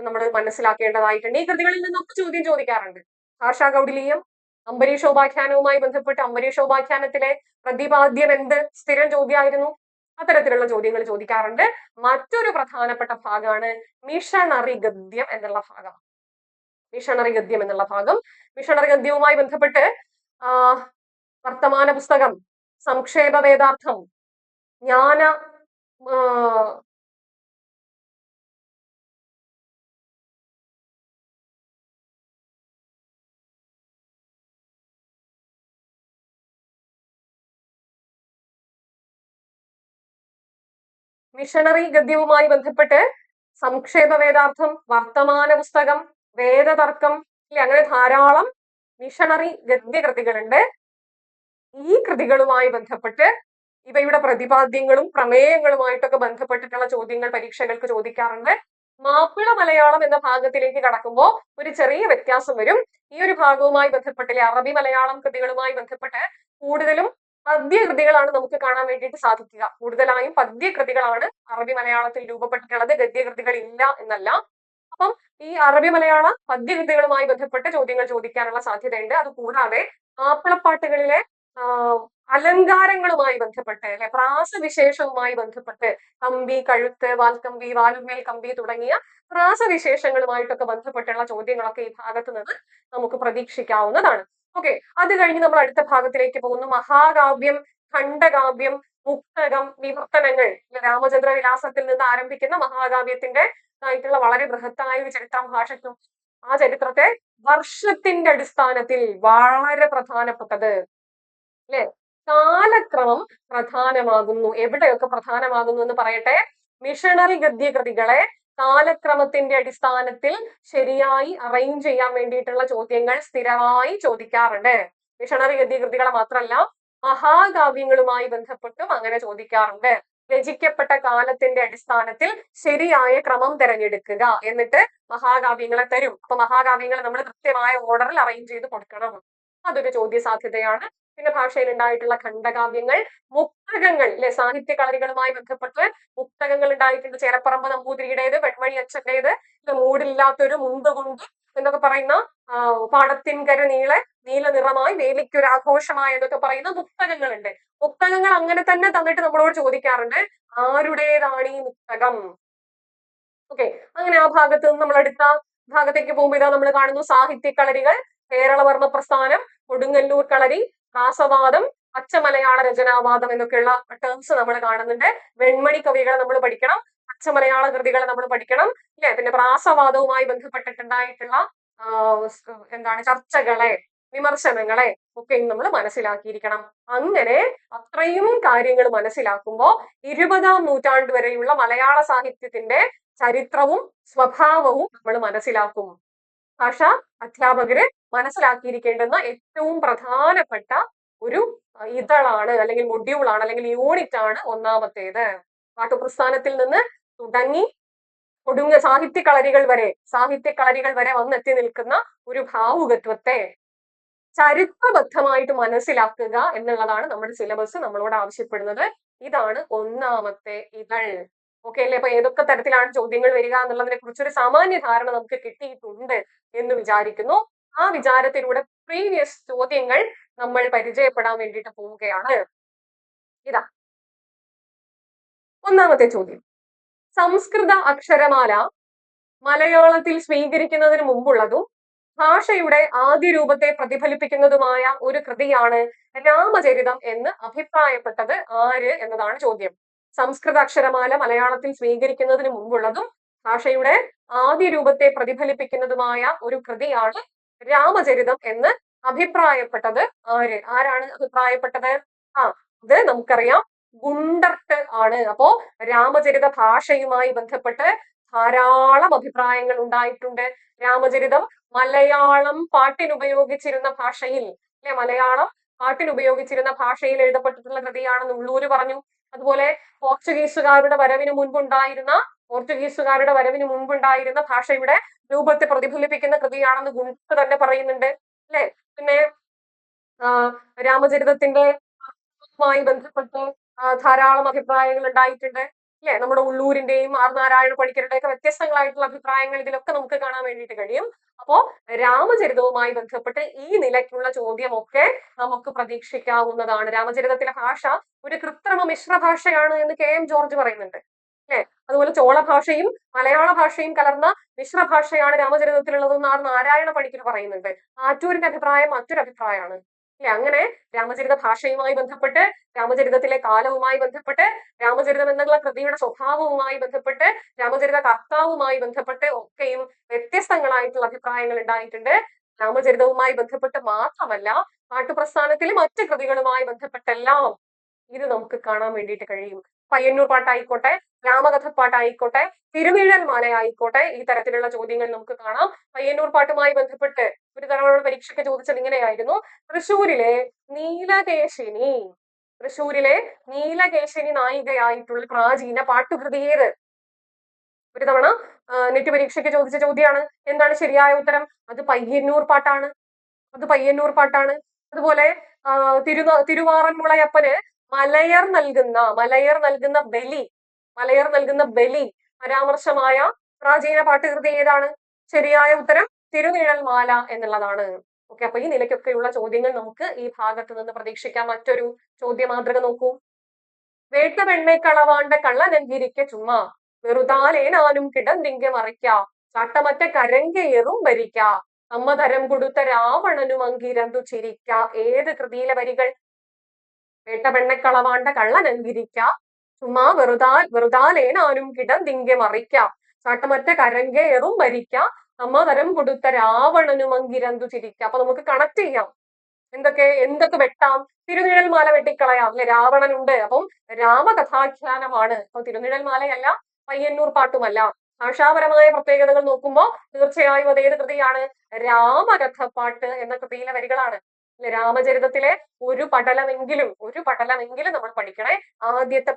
നമ്മൾ മനസ്സിലാക്കേണ്ടതായിട്ടുണ്ട്. ഈ കൃതികളിൽ നിന്നൊക്കെ ചോദ്യം ചോദിക്കാറുണ്ട്. ഭാഷാകൗടലീയം, അംബരീഷോപാഖ്യാനവുമായി ബന്ധപ്പെട്ട് അംബരീഷോപാഖ്യാനത്തിലെ പ്രതിപാദ്യം എന്ത് സ്ഥിരം ചോദ്യമായിരുന്നു. അത്തരത്തിലുള്ള ചോദ്യങ്ങൾ ചോദിക്കാറുണ്ട്. മറ്റൊരു പ്രധാനപ്പെട്ട ഭാഗമാണ് മിഷണറി ഗദ്യം എന്നുള്ള ഭാഗം. മിഷണറി ഗദ്യം എന്നുള്ള ഭാഗം, മിഷണറി ഗദ്യവുമായി ബന്ധപ്പെട്ട് വർത്തമാന പുസ്തകം, സംക്ഷേപ വേദാർത്ഥം, ജ്ഞാന മിഷണറി ഗദ്യവുമായി ബന്ധപ്പെട്ട് സംക്ഷേപ വേദാർത്ഥം, വർത്തമാന പുസ്തകം, വേദതർക്കം, അങ്ങനെ ധാരാളം മിഷണറി ഗദ്യകൃതികളുണ്ട്. ഈ കൃതികളുമായി ബന്ധപ്പെട്ട് ഇവയുടെ പ്രതിപാദ്യങ്ങളും പ്രമേയങ്ങളുമായിട്ടൊക്കെ ബന്ധപ്പെട്ടിട്ടുള്ള ചോദ്യങ്ങൾ പരീക്ഷകൾക്ക് ചോദിക്കാറുണ്ട്. മാപ്പിള മലയാളം എന്ന ഭാഗത്തിലേക്ക് കടക്കുമ്പോൾ ഒരു ചെറിയ വ്യത്യാസം വരും. ഈ ഒരു ഭാഗവുമായി ബന്ധപ്പെട്ട് അറബി മലയാളം കൃതികളുമായി ബന്ധപ്പെട്ട് കൂടുതലും പദ്യകൃതികളാണ് നമുക്ക് കാണാൻ വേണ്ടിയിട്ട് സാധിക്കുക. കൂടുതലായും പദ്യകൃതികളാണ് അറബി മലയാളത്തിൽ രൂപപ്പെട്ടിട്ടുള്ളത്. ഗദ്യകൃതികൾ ഇല്ല എന്നല്ല. അപ്പം ഈ അറബി മലയാള പദ്യകൃതികളുമായി ബന്ധപ്പെട്ട് ചോദ്യങ്ങൾ ചോദിക്കാനുള്ള സാധ്യതയുണ്ട്. അത് കൂടാതെ മാപ്പിളപ്പാട്ടുകളിലെ അലങ്കാരങ്ങളുമായി ബന്ധപ്പെട്ട്, അല്ലെ, പ്രാസവിശേഷവുമായി ബന്ധപ്പെട്ട് കമ്പി, കഴുത്ത്, വാൽക്കമ്പി, വാലുമേൽ കമ്പി തുടങ്ങിയ പ്രാസവിശേഷങ്ങളുമായിട്ടൊക്കെ ബന്ധപ്പെട്ടുള്ള ചോദ്യങ്ങളൊക്കെ ഈ ഭാഗത്ത് നിന്ന് നമുക്ക് പ്രതീക്ഷിക്കാവുന്നതാണ്. ഓക്കെ, അത് കഴിഞ്ഞ് നമ്മൾ അടുത്ത ഭാഗത്തിലേക്ക് പോകുന്നു. മഹാകാവ്യം, ഖണ്ഡകാവ്യം, മുക്തകം, വിവർത്തനങ്ങൾ. രാമചന്ദ്ര വിലാസത്തിൽ നിന്ന് ആരംഭിക്കുന്ന മഹാകാവ്യത്തിന്റെ ആയിട്ടുള്ള വളരെ ബൃഹത്തായ ഒരു ചരിത്രം ഭാഷയ്ക്കും ആ ചരിത്രത്തെ വർഷത്തിന്റെ അടിസ്ഥാനത്തിൽ വളരെ പ്രധാനപ്പെട്ടത്, അല്ലെ, കാലക്രമം പ്രധാനമാകുന്നു. എവിടെയൊക്കെ പ്രധാനമാകുന്നു എന്ന് പറയട്ടെ. മിഷണറി ഗദ്യകൃതികളെ കാലക്രമത്തിന്റെ അടിസ്ഥാനത്തിൽ ശരിയായി അറേഞ്ച് ചെയ്യാൻ വേണ്ടിയിട്ടുള്ള ചോദ്യങ്ങൾ സ്ഥിരമായി ചോദിക്കാറുണ്ട്. മിഷണറി ഗദ്യകൃതികളെ മാത്രമല്ല, മഹാകാവ്യങ്ങളുമായി ബന്ധപ്പെട്ടും അങ്ങനെ ചോദിക്കാറുണ്ട്. രചിക്കപ്പെട്ട കാലത്തിന്റെ അടിസ്ഥാനത്തിൽ ശരിയായ ക്രമം തിരഞ്ഞെടുക്കുക, എന്നിട്ട് മഹാകാവ്യങ്ങളെ തരും. അപ്പൊ മഹാകാവ്യങ്ങളെ നമ്മൾ കൃത്യമായ ഓർഡറിൽ അറേഞ്ച് ചെയ്ത് കൊടുക്കണം. അതൊരു ചോദ്യ സാധ്യതയാണ്. പിന്നെ ഭാഷയിൽ ഉണ്ടായിട്ടുള്ള ഖണ്ഡകാവ്യങ്ങൾ, മുക്തകങ്ങൾ, അല്ലെ, സാഹിത്യ കളരികളുമായി ബന്ധപ്പെട്ട് മുക്തകങ്ങൾ ഉണ്ടായിട്ടുണ്ട്. ചേരപ്പറമ്പ് നമ്പൂതിരിയുടേത്, വെൺമണി അച്ഛന്റേത്, മൂടില്ലാത്തൊരു മുണ്ടുകൊണ്ട് എന്നൊക്കെ പറയുന്ന, പാടത്തിൻകര നീല നിറമായി വേലിക്കൊരു ആഘോഷമായി എന്നൊക്കെ പറയുന്ന മുക്തകങ്ങളുണ്ട്. മുക്തകങ്ങൾ അങ്ങനെ തന്നെ തന്നിട്ട് നമ്മളോട് ചോദിക്കാറുണ്ട്, ആരുടേതാണ് ഈ മുക്തകം? ഓക്കെ, അങ്ങനെ ആ ഭാഗത്ത് നിന്ന് നമ്മൾ അടുത്ത ഭാഗത്തേക്ക് പോകുമ്പോൾ ഇതാ നമ്മൾ കാണുന്നു സാഹിത്യ കളരികൾ, കേരളവർമ്മ പ്രസ്ഥാനം, കൊടുങ്ങല്ലൂർ കളരി, പ്രാസവാദം, പച്ചമലയാള രചനാവാദം എന്നൊക്കെയുള്ള ടേംസ് നമ്മൾ കാണുന്നുണ്ട്. വെൺമണി കവികളെ നമ്മൾ പഠിക്കണം, പച്ചമലയാള കൃതികളെ നമ്മൾ പഠിക്കണം, അല്ലെ. പിന്നെ പ്രാസവാദവുമായി ബന്ധപ്പെട്ടിട്ടുണ്ടായിട്ടുള്ള എന്താണ് ചർച്ചകളെ, വിമർശനങ്ങളെ ഒക്കെ നമ്മൾ മനസ്സിലാക്കിയിരിക്കണം. അങ്ങനെ അത്രയും കാര്യങ്ങൾ മനസ്സിലാക്കുമ്പോൾ 20-ാം നൂറ്റാണ്ട് വരെയുള്ള മലയാള സാഹിത്യത്തിന്റെ ചരിത്രവും സ്വഭാവവും നമ്മൾ മനസ്സിലാക്കും. ഭാഷ അധ്യാപകര് മനസ്സിലാക്കിയിരിക്കേണ്ടുന്ന ഏറ്റവും പ്രധാനപ്പെട്ട ഒരു ഇതളാണ്, അല്ലെങ്കിൽ മൊഡ്യൂളാണ്, അല്ലെങ്കിൽ യൂണിറ്റ് ആണ് ഒന്നാമത്തേത്. പാഠ്യപ്രസ്ഥാനത്തിൽ നിന്ന് തുടങ്ങി സാഹിത്യകളരികൾ വരെ വന്നെത്തി നിൽക്കുന്ന ഒരു ഭാവുകത്വത്തെ ചരിത്രബദ്ധമായിട്ട് മനസ്സിലാക്കുക എന്നുള്ളതാണ് നമ്മുടെ സിലബസ് നമ്മളോട് ആവശ്യപ്പെടുന്നത്. ഇതാണ് ഒന്നാമത്തെ ഇതൾ. ഓക്കെ അല്ലേ? അപ്പൊ ഏതൊക്കെ തരത്തിലാണ് ചോദ്യങ്ങൾ വരിക എന്നുള്ളതിനെ കുറിച്ചൊരു സാമാന്യ ധാരണ നമുക്ക് കിട്ടിയിട്ടുണ്ട് എന്ന് വിചാരിക്കുന്നു. ആ വിചാരത്തിലൂടെ പ്രീവിയസ് ചോദ്യങ്ങൾ നമ്മൾ പരിചയപ്പെടാൻ വേണ്ടിയിട്ട് പോവുകയാണ്. ഇതാ ഒന്നാമത്തെ ചോദ്യം. സംസ്കൃത അക്ഷരമാല മലയാളത്തിൽ സ്വീകരിക്കുന്നതിന് മുമ്പുള്ളതും ഭാഷയുടെ ആദ്യ രൂപത്തെ പ്രതിഫലിപ്പിക്കുന്നതുമായ ഒരു കൃതിയാണ് രാമചരിതം എന്ന് അഭിപ്രായപ്പെട്ടത് ആര് എന്നതാണ് ചോദ്യം. സംസ്കൃത അക്ഷരമാല മലയാളത്തിൽ സ്വീകരിക്കുന്നതിന് മുമ്പുള്ളതും ഭാഷയുടെ ആദ്യ രൂപത്തെ പ്രതിഫലിപ്പിക്കുന്നതുമായ ഒരു കൃതിയാണ് രാമചരിതം എന്ന് അഭിപ്രായപ്പെട്ടത് ആരാണ് അഭിപ്രായപ്പെട്ടത്? ഇത് നമുക്കറിയാം, ഗുണ്ടർട്ട് ആണ്. അപ്പോ രാമചരിത ഭാഷയുമായി ബന്ധപ്പെട്ട് ധാരാളം അഭിപ്രായങ്ങൾ ഉണ്ടായിട്ടുണ്ട്. രാമചരിതം മലയാളം പാട്ടിനുപയോഗിച്ചിരുന്ന ഭാഷയിൽ മലയാളം പാട്ടിനുപയോഗിച്ചിരുന്ന ഭാഷയിൽ എഴുതപ്പെട്ടിട്ടുള്ള കൃതിയാണെന്ന് ഉള്ളൂര് പറഞ്ഞു. അതുപോലെ പോർച്ചുഗീസുകാരുടെ വരവിന് മുൻപുണ്ടായിരുന്ന ഭാഷയുടെ രൂപത്തെ പ്രതിഫലിപ്പിക്കുന്ന കൃതിയാണെന്ന് ഗുണ്ടർട്ട് തന്നെ പറയുന്നുണ്ട് അല്ലെ. പിന്നെ രാമചരിതത്തിന്റെ ബന്ധപ്പെട്ട് ധാരാളം അഭിപ്രായങ്ങൾ ഉണ്ടായിട്ടുണ്ട് അല്ലെ. നമ്മുടെ ഉള്ളൂരിന്റെയും ആർ നാരായണ പണിക്കരുടെ ഒക്കെ വ്യത്യസ്തങ്ങളായിട്ടുള്ള അഭിപ്രായങ്ങൾ ഇതിലൊക്കെ നമുക്ക് കാണാൻ വേണ്ടിയിട്ട് കഴിയും. അപ്പോ രാമചരിതവുമായി ബന്ധപ്പെട്ട് ഈ നിലയ്ക്കുള്ള ചോദ്യമൊക്കെ നമുക്ക് പ്രതീക്ഷിക്കാവുന്നതാണ്. രാമചരിതത്തിലെ ഭാഷ ഒരു കൃത്രിമ മിശ്ര ഭാഷയാണ് എന്ന് കെ എം ജോർജ് പറയുന്നുണ്ട് അല്ലെ. അതുപോലെ ചോള ഭാഷയും മലയാള ഭാഷയും കലർന്ന മിശ്ര ഭാഷയാണ് രാമചരിതത്തിലുള്ളതെന്ന് ആർ നാരായണ പണിക്കർ പറയുന്നുണ്ട്. ആറ്റൂരിന്റെ അഭിപ്രായം മറ്റൊരു അഭിപ്രായമാണ് അല്ലെ. അങ്ങനെ രാമചരിത ഭാഷയുമായി ബന്ധപ്പെട്ട്, രാമചരിതത്തിലെ കാലവുമായി ബന്ധപ്പെട്ട്, രാമചരിതം എന്നുള്ള കൃതിയുടെ സ്വഭാവവുമായി ബന്ധപ്പെട്ട്, രാമചരിത കർത്താവുമായി ബന്ധപ്പെട്ട് ഒക്കെയും വ്യത്യസ്തങ്ങളായിട്ടുള്ള അഭിപ്രായങ്ങൾ ഉണ്ടായിട്ടുണ്ട്. രാമചരിതവുമായി ബന്ധപ്പെട്ട് മാത്രമല്ല, പാട്ടുപ്രസ്ഥാനത്തിലെ മറ്റ് കൃതികളുമായി ബന്ധപ്പെട്ടെല്ലാം ഇത് നമുക്ക് കാണാൻ വേണ്ടിയിട്ട് കഴിയും. പയ്യന്നൂർ പാട്ടായിക്കോട്ടെ, രാമകഥ പാട്ടായിക്കോട്ടെ, തിരുനിഴൽ മാലയായിക്കോട്ടെ, ഈ തരത്തിലുള്ള ചോദ്യങ്ങൾ നമുക്ക് കാണാം. പയ്യന്നൂർ പാട്ടുമായി ബന്ധപ്പെട്ട് ഒരു തവണ പരീക്ഷയ്ക്ക് ചോദിച്ചത് ഇങ്ങനെയായിരുന്നു: തൃശ്ശൂരിലെ നീലകേശിനി നായികയായിട്ടുള്ള പ്രാചീന പാട്ടുകൃതി ഏത്? ഒരു തവണ നെറ്റ് പരീക്ഷയ്ക്ക് ചോദിച്ച ചോദ്യമാണ്. എന്താണ് ശരിയായ ഉത്തരം? അത് പയ്യന്നൂർ പാട്ടാണ്. അതുപോലെ തിരുവാറന്മുളയപ്പന് മലയർ നൽകുന്ന ബലി പരാമർശമായ പ്രാചീന പാട്ടുകൃതി ഏതാണ്? ശരിയായ ഉത്തരം തിരുനിഴൽമാല എന്നുള്ളതാണ്. ഓക്കെ, അപ്പൊ ഈ നിലയ്ക്കൊക്കെയുള്ള ചോദ്യങ്ങൾ നമുക്ക് ഈ ഭാഗത്ത് നിന്ന് പ്രതീക്ഷിക്കാം. മറ്റൊരു ചോദ്യ മാതൃക നോക്കൂ. വേട്ട വെണ്ണേക്കളവാണ്ട കള്ളനെങ്കിരിക്ക ചുമ്മാ വെറുതാലേനാനും കിടന്തിങ്ക മറിക്ക ചട്ടമറ്റ കരങ്കയേറും ഭരിക്ക അമ്മതരം കൊടുത്ത രാവണനും അങ്കിരന്തു ചിരിക്ക. ഏത് കൃതിയിലെ വരികൾ? വേട്ട വെണ്ണക്കളവാണ്ട കള്ളനെങ്കിരിക്ക ചുമ്മാ വെറുതാലേനാനും കിടന്തിങ്ക മറിക്ക ചട്ടമറ്റ കരങ്കയേറും ഭരിക്ക അമ്മതരം കൊടുത്ത രാവണനും അങ്കിരന്തു ചിരിക്ക. അപ്പൊ നമുക്ക് കണക്ട് ചെയ്യാം. എന്തൊക്കെ വെട്ടാം? തിരുനിഴൽമാല വെട്ടിക്കളയാം അല്ലെ. രാവണനുണ്ട്, അപ്പം രാമകഥാഖ്യാനമാണ്. അപ്പൊ തിരുനിഴൽമാലയല്ല, പയ്യന്നൂർ പാട്ടുമല്ല. ഭാഷാപരമായ പ്രത്യേകതകൾ നോക്കുമ്പോൾ തീർച്ചയായും അത് ഏത് കൃതിയാണ്? രാമകഥപ്പാട്ട് എന്ന കൃതിയിലെ വരികളാണ്. രാമചരിതത്തിലെ ഒരു പടലമെങ്കിലും നമ്മൾ പഠിക്കണേ. ആദ്യത്തെ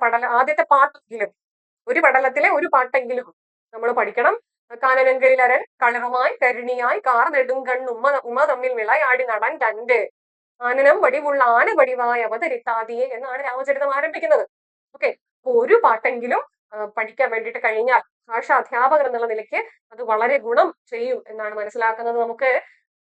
പാട്ടെങ്കിലും, ഒരു പടലത്തിലെ ഒരു പാട്ടെങ്കിലും നമ്മൾ പഠിക്കണം. കാനനങ്കരിലരൻ കളറുമായി കരുണിയായി കാർ ഉമ്മ തമ്മിൽ വിളയാടി നടൻ രണ്ട് ആനനം വടിവുള്ള ആന വടിവായി അവതരിത്താതിയെ എന്നാണ് രാമചരിതം ആരംഭിക്കുന്നത്. ഓക്കെ, അപ്പൊ ഒരു പാട്ടെങ്കിലും പഠിക്കാൻ വേണ്ടിയിട്ട് കഴിഞ്ഞാൽ ഭാഷാ അധ്യാപകർ എന്നുള്ള നിലയ്ക്ക് അത് വളരെ ഗുണം ചെയ്യും എന്നാണ് മനസ്സിലാക്കുന്നത്. നമുക്ക്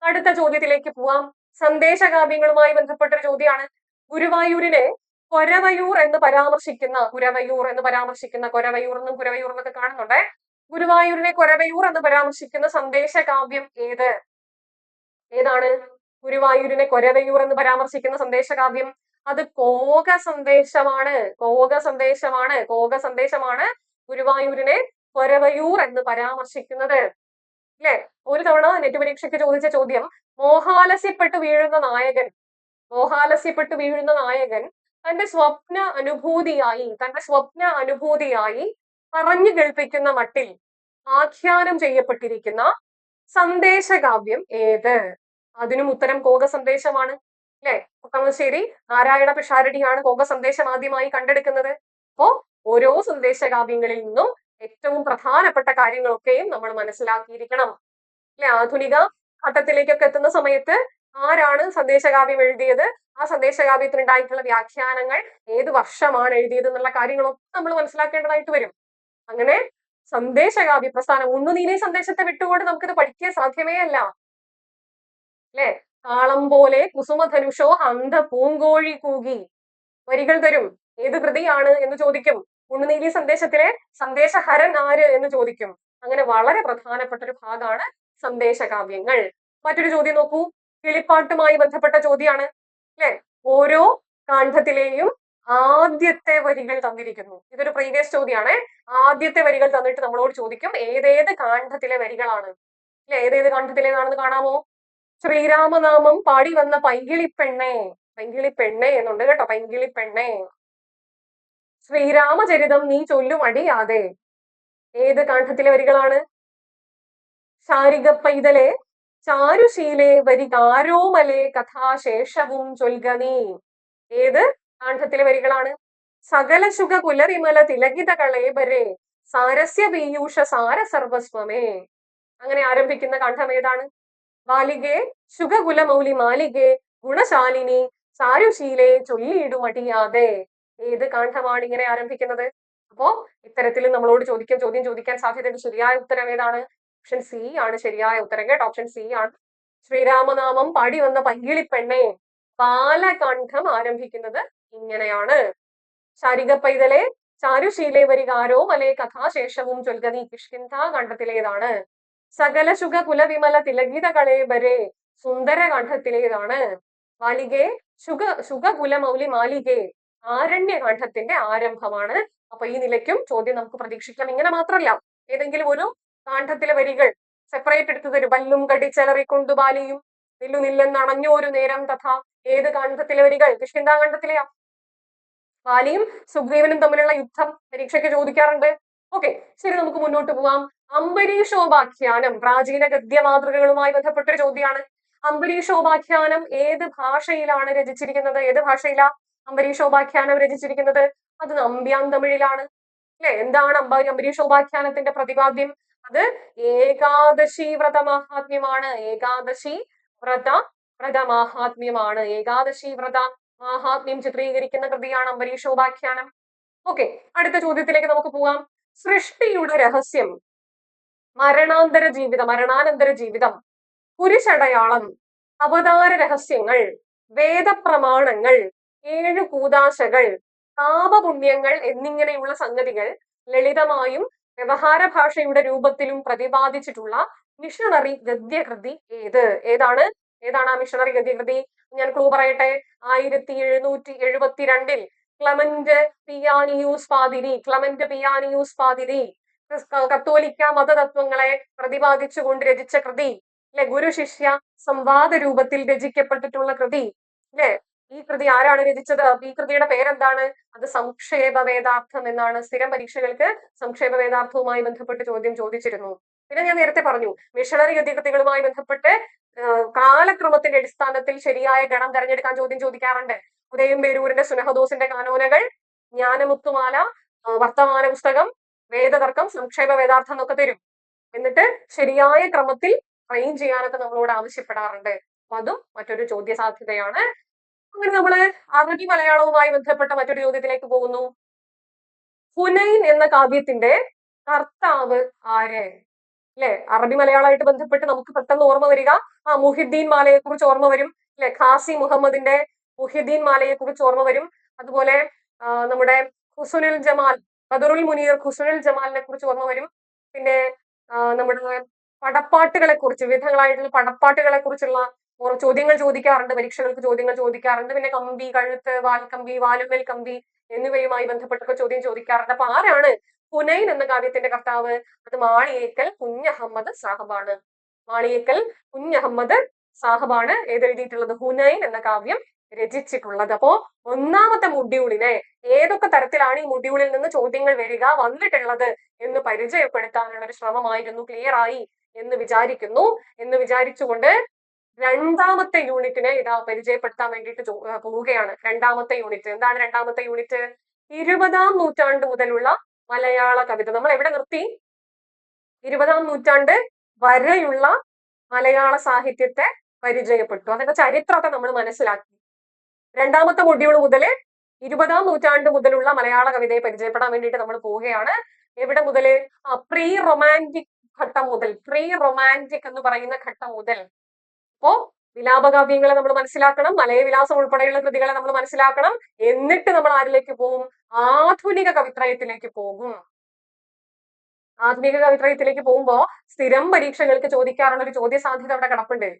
അടുത്ത ചോദ്യത്തിലേക്ക് പോവാം. സന്ദേശകാവ്യങ്ങളുമായി ബന്ധപ്പെട്ടൊരു ചോദ്യമാണ്. ഗുരുവായൂരിനെ കൊരവയൂർ എന്ന് പരാമർശിക്കുന്ന കൊരവയൂർ എന്നൊക്കെ കാണുന്നുണ്ടേ. ഗുരുവായൂരിനെ കൊരവയൂർ എന്ന് പരാമർശിക്കുന്ന സന്ദേശകാവ്യം ഏതാണ്? ഗുരുവായൂരിനെ കൊരവയൂർ എന്ന് പരാമർശിക്കുന്ന സന്ദേശകാവ്യം അത് കോക സന്ദേശമാണ് ഗുരുവായൂരിനെ കൊരവയൂർ എന്ന് പരാമർശിക്കുന്നത് അല്ലെ. ഒരു തവണ നെറ്റ് പരീക്ഷയ്ക്ക് ചോദിച്ച ചോദ്യം: മോഹാലസ്യപ്പെട്ടു വീഴുന്ന നായകൻ തന്റെ സ്വപ്ന അനുഭൂതിയായി പറഞ്ഞു കേൾപ്പിക്കുന്ന മട്ടിൽ ആഖ്യാനം ചെയ്യപ്പെട്ടിരിക്കുന്ന സന്ദേശകാവ്യം ഏത്? അതിനും ഉത്തരം കോക സന്ദേശമാണ് അല്ലെ. കളമശ്ശേരി നാരായണ പിഷാരടിയാണ് കോക സന്ദേശം ആദ്യമായി കണ്ടെടുക്കുന്നത്. അപ്പോ ഓരോ സന്ദേശകാവ്യങ്ങളിൽ നിന്നും ഏറ്റവും പ്രധാനപ്പെട്ട കാര്യങ്ങളൊക്കെയും നമ്മൾ മനസ്സിലാക്കിയിരിക്കണം. അല്ലെ, ആധുനിക ഘട്ടത്തിലേക്കൊക്കെ എത്തുന്ന സമയത്ത് ആരാണ് സന്ദേശകാവ്യം എഴുതിയത്, ആ സന്ദേശകാവ്യത്തിനുണ്ടായിട്ടുള്ള വ്യാഖ്യാനങ്ങൾ ഏത് വർഷമാണ് എഴുതിയത് എന്നുള്ള കാര്യങ്ങളൊക്കെ നമ്മൾ മനസ്സിലാക്കേണ്ടതായിട്ട് വരും. അങ്ങനെ സന്ദേശകാവ്യ പ്രസ്ഥാനം, ഉണ്ണുനീലി സന്ദേശത്തെ വിട്ടുകൊണ്ട് നമുക്കിത് പഠിക്കാൻ സാധ്യമേ അല്ല. അല്ലെ, താളം പോലെ കുസുമധനുഷോ അന്ധ പൂങ്കോഴി കൂകി വരികൾ തരും. ഏത് കൃതിയാണ് എന്ന് ചോദിക്കും. ഉണ്ണുനീലി സന്ദേശത്തിലെ സന്ദേശഹരൻ ആര് എന്ന് ചോദിക്കും. അങ്ങനെ വളരെ പ്രധാനപ്പെട്ട ഒരു ഭാഗമാണ് സന്ദേശകാവ്യങ്ങൾ. മറ്റൊരു ചോദ്യം നോക്കൂ, കിളിപ്പാട്ടുമായി ബന്ധപ്പെട്ട ചോദ്യമാണ്. അല്ലെ, ഓരോ കാണ്ഡത്തിലെയും ആദ്യത്തെ വരികൾ തന്നിരിക്കുന്നു. ഇതൊരു പ്രീവിയസ് ചോദ്യമാണ്. ആദ്യത്തെ വരികൾ തന്നിട്ട് നമ്മളോട് ചോദിക്കും ഏതേത് കാണ്ഡത്തിലെ വരികളാണ്. അല്ലെ, ഏതേത് കാണ്ഡത്തിലേതാണെന്ന് കാണാമോ? ശ്രീരാമനാമം പാടി വന്ന പൈങ്കിളിപ്പെണ്ണേ, പൈങ്കിളിപ്പെണ്ണേ എന്നുണ്ട് കേട്ടോ, പൈങ്കിളിപ്പെണ്ണേ. ശ്രീരാമചരിതം നീ ചൊല്ലുമടിയാതെ, ഏത് കാണ്ഡത്തിലെ വരികളാണ്? ശാരിക പൈതലെ ചാരുശീലേ വരികാരോമലേ കഥാശേഷവും ചൊൽക നീ, ഏത് കാണ്ഡത്തിലെ വരികളാണ്? സകല ശുഖ കുലവിമല തിലകിത കളേബരേ സാരസ്യ പീയൂഷ സാര സർവസ്വമേ. അങ്ങനെ ആരംഭിക്കുന്ന കാണ്ഡം ഏതാണ്? ബാലികേ ശുഖകുല മൗലി മാലികേ ഗുണശാലിനി സാരുശീലേ ചൊല്ലിയിടുമടിയാതെ, ഏത് കാണ്ഡമാണ് ഇങ്ങനെ ആരംഭിക്കുന്നത്? അപ്പോ ഇത്തരത്തിൽ നമ്മളോട് ചോദ്യം ചോദിക്കാൻ സാധ്യതയുടെ ശരിയായ ഉത്തരം ഏതാണ്? ഓപ്ഷൻ സി ആണ് ശരിയായ ഉത്തരം കേട്ടോ, ഓപ്ഷൻ സി ആണ്. ശ്രീരാമനാമം പാടി വന്ന പൈങ്കിളിപ്പെണ്ണെ, ബാലകാണ്ഡം ആരംഭിക്കുന്നത് ഇങ്ങനെയാണ്. ശാരിക പൈതലെ ചാരുശീലേ വരികാരോ മലേ കഥാശേഷവും ചൊൽഗതി കിഷ്കിന്ധാ കാണ്ഡത്തിലേതാണ്? സകല ശുഖ കുലവിമല തിലകിത കളേബരേ സുന്ദരകാണ്ഡത്തിലേതാണ്? മാലികേ ശുഖകുല മൗലി മാലികേ ആരണ്യകാണ്ഡത്തിന്റെ ആരംഭമാണ്. അപ്പൊ ഈ നിലയ്ക്കും ചോദ്യം നമുക്ക് പ്രതീക്ഷിക്കാം. ഇങ്ങനെ മാത്രമല്ല, ഏതെങ്കിലും ഒരു കാണ്ഡത്തിലെ വരികൾ സെപ്പറേറ്റ് എടുത്തു തരും. വല്ലും കടിച്ചലറിക്കൊണ്ടു ബാലിയും നില്ലെന്നണഞ്ഞോരു നേരം തഥ, ഏത് കാണ്ഡത്തിലെ വരികൾ? കിഷ്കിന്ധാ കാണ്ഡത്തിലെയാ. ബാലിയും സുഗ്രീവനും തമ്മിലുള്ള യുദ്ധം പരീക്ഷയ്ക്ക് ചോദിക്കാറുണ്ട്. ഓക്കെ, ശരി, നമുക്ക് മുന്നോട്ട് പോവാം. അംബരീഷോപാഖ്യാനം പ്രാചീന ഗദ്യ മാതൃകകളുമായി ബന്ധപ്പെട്ടൊരു ചോദ്യമാണ്. അംബരീഷോപാഖ്യാനം ഏത് ഭാഷയിലാണ് രചിച്ചിരിക്കുന്നത്? ഏത് ഭാഷയിലാ അംബരീഷോപാഖ്യാനം രചിച്ചിരിക്കുന്നത്? അത് നമ്പ്യാൻ തമിഴിലാണ്. അല്ലെ, എന്താണ് അംബരീഷോപാഖ്യാനത്തിന്റെ പ്രതിപാദ്യം? അത് ഏകാദശി വ്രതമാഹാത്മ്യമാണ്. ഏകാദശി വ്രതമാഹാത്മ്യമാണ്. ഏകാദശി വ്രത മാഹാത്മ്യം ചിത്രീകരിക്കുന്ന കൃതിയാണ് അംബരീഷോപാഖ്യാനം. ഓക്കെ, അടുത്ത ചോദ്യത്തിലേക്ക് നമുക്ക് പോവാം. സൃഷ്ടിയുടെ രഹസ്യം, മരണാനന്തര ജീവിതം, കുരിശടയാളം, അവതാര രഹസ്യങ്ങൾ, വേദപ്രമാണങ്ങൾ, 7 കൂദാശകൾ, പാപപുണ്യങ്ങൾ എന്നിങ്ങനെയുള്ള സംഗതികൾ ലളിതമായും വ്യവഹാര ഭാഷയുടെ രൂപത്തിലും പ്രതിപാദിച്ചിട്ടുള്ള മിഷണറി ഗദ്യകൃതി ഏതാണ്? ആ മിഷണറി ഗദ്യകൃതി? ഞാൻ ക്ലൂ പറയട്ടെ. 1772 ക്ലമന്റ് പിയാനിയൂസ് പാതിരി കത്തോലിക്ക മതതത്വങ്ങളെ പ്രതിപാദിച്ചുകൊണ്ട് രചിച്ച കൃതി. അല്ലെ, ഗുരു ശിഷ്യ സംവാദ രൂപത്തിൽ രചിക്കപ്പെട്ടിട്ടുള്ള കൃതി. അല്ലെ, ഈ കൃതി ആരാണ് രചിച്ചത്? ഈ കൃതിയുടെ പേരെന്താണ്? അത് സംക്ഷേപ വേദാർത്ഥം എന്നാണ്. സ്ഥിരം പരീക്ഷകൾക്ക് സംക്ഷേപ വേദാർത്ഥവുമായി ബന്ധപ്പെട്ട് ചോദ്യം ചോദിച്ചിരുന്നു. പിന്നെ ഞാൻ നേരത്തെ പറഞ്ഞു, മിഷണറി ഗദ്യകൃതികളുമായി ബന്ധപ്പെട്ട് കാലക്രമത്തിന്റെ അടിസ്ഥാനത്തിൽ ശരിയായ ഗണം തെരഞ്ഞെടുക്കാൻ ചോദ്യം ചോദിക്കാറുണ്ട്. ഉദയംപേരൂരിന്റെ സുനഹദോസിന്റെ കാനോനകൾ, ജ്ഞാനമുത്തുമാല, വർത്തമാന പുസ്തകം, വേദതർക്കം, സംക്ഷേപ വേദാർത്ഥം എന്നൊക്കെ തരും. എന്നിട്ട് ശരിയായ ക്രമത്തിൽ ട്രെയിൻ ചെയ്യാനൊക്കെ നമ്മളോട് ആവശ്യപ്പെടാറുണ്ട്. അപ്പൊ അതും മറ്റൊരു ചോദ്യ സാധ്യതയാണ്. അങ്ങനെ നമ്മള് അറബി മലയാളവുമായി ബന്ധപ്പെട്ട മറ്റൊരു ചോദ്യത്തിലേക്ക് പോകുന്നു. ഹുനൈൻ എന്ന കാവ്യത്തിന്റെ കർത്താവ് ആര്? അല്ലെ, അറബി മലയാളമായിട്ട് ബന്ധപ്പെട്ട് നമുക്ക് പെട്ടെന്ന് ഓർമ്മ വരിക മുഹിദ്ദീൻ മാലയെ കുറിച്ച് ഓർമ്മ വരും. അല്ലെ, ഖാസി മുഹമ്മദിന്റെ മുഹിദ്ദീൻ മാലയെ കുറിച്ച് ഓർമ്മ വരും. അതുപോലെ നമ്മുടെ ഹുസ്നുൽ ജമാൽ, ബദറുൽ മുനീർ ഹുസ്നുൽ ജമാലിനെ കുറിച്ച് ഓർമ്മ വരും. പിന്നെ നമ്മുടെ പടപ്പാട്ടുകളെ കുറിച്ച്, വിവിധങ്ങളായിട്ടുള്ള പടപ്പാട്ടുകളെ കുറിച്ചുള്ള ചോദ്യങ്ങൾ ചോദിക്കാറുണ്ട്. പരീക്ഷകൾക്ക് ചോദ്യങ്ങൾ ചോദിക്കാറുണ്ട്. പിന്നെ കമ്പി, കഴുത്ത്, വാൽക്കമ്പി, വാലുമേൽ കമ്പി എന്നിവയുമായി ബന്ധപ്പെട്ടൊക്കെ ചോദ്യം ചോദിക്കാറുണ്ട്. അപ്പൊ ആരാണ് ഹുനൈൻ എന്ന കാവ്യത്തിന്റെ കർത്താവ്? അത് മാളിയേക്കൽ കുഞ്ഞഹമ്മദ് സാഹബാണ്. മാളിയേക്കൽ കുഞ്ഞഹമ്മദ് സാഹബാണ് ഏതെഴുതിയിട്ടുള്ളത്? ഹുനൈൻ എന്ന കാവ്യം രചിച്ചിട്ടുള്ളത്. അപ്പോ ഒന്നാമത്തെ മൊഡ്യൂളിനെ ഏതൊക്കെ തരത്തിലാണ് ഈ മൊഡ്യൂളിൽ നിന്ന് ചോദ്യങ്ങൾ വന്നിട്ടുള്ളത് എന്ന് പരിചയപ്പെടുത്താനുള്ള ഒരു ശ്രമമായിരുന്നു. ക്ലിയർ ആയി എന്ന് വിചാരിച്ചുകൊണ്ട് രണ്ടാമത്തെ യൂണിറ്റിനെ ഇതാ പരിചയപ്പെടുത്താൻ വേണ്ടിയിട്ട് പോവുകയാണ്. രണ്ടാമത്തെ യൂണിറ്റ് എന്താണ്? രണ്ടാമത്തെ യൂണിറ്റ് 20-ാം നൂറ്റാണ്ട് മുതലുള്ള മലയാള കവിത. നമ്മൾ എവിടെ നിർത്തി? 20-ാം നൂറ്റാണ്ട് വരെയുള്ള മലയാള സാഹിത്യത്തെ പരിചയപ്പെട്ടു. അതിന്റെ ചരിത്രമൊക്കെ നമ്മൾ മനസ്സിലാക്കി. രണ്ടാമത്തെ മൊഡ്യൂൾ മുതൽ 20-ാം നൂറ്റാണ്ട് മുതലുള്ള മലയാള കവിതയെ പരിചയപ്പെടാൻ വേണ്ടിയിട്ട് നമ്മൾ പോവുകയാണ്. എവിടെ മുതൽ? പ്രീ റൊമാൻറ്റിക് ഘട്ടം മുതൽ, പ്രീ റൊമാൻറ്റിക് എന്ന് പറയുന്ന ഘട്ടം മുതൽ. അപ്പോ വിലാപകാവ്യങ്ങളെ നമ്മൾ മനസ്സിലാക്കണം, മലയവിലാസം ഉൾപ്പെടെയുള്ള കൃതികളെ നമ്മൾ മനസ്സിലാക്കണം. എന്നിട്ട് നമ്മൾ ആരിലേക്ക് പോകും? ആധുനിക കവിത്രയത്തിലേക്ക് പോകും. ആധുനിക കവിത്രയത്തിലേക്ക് പോകുമ്പോ സ്ഥിരം പരീക്ഷകൾക്ക് ചോദിക്കാറുള്ള ഒരു ചോദ്യ സാധ്യത അവിടെ കിടപ്പുണ്ട്.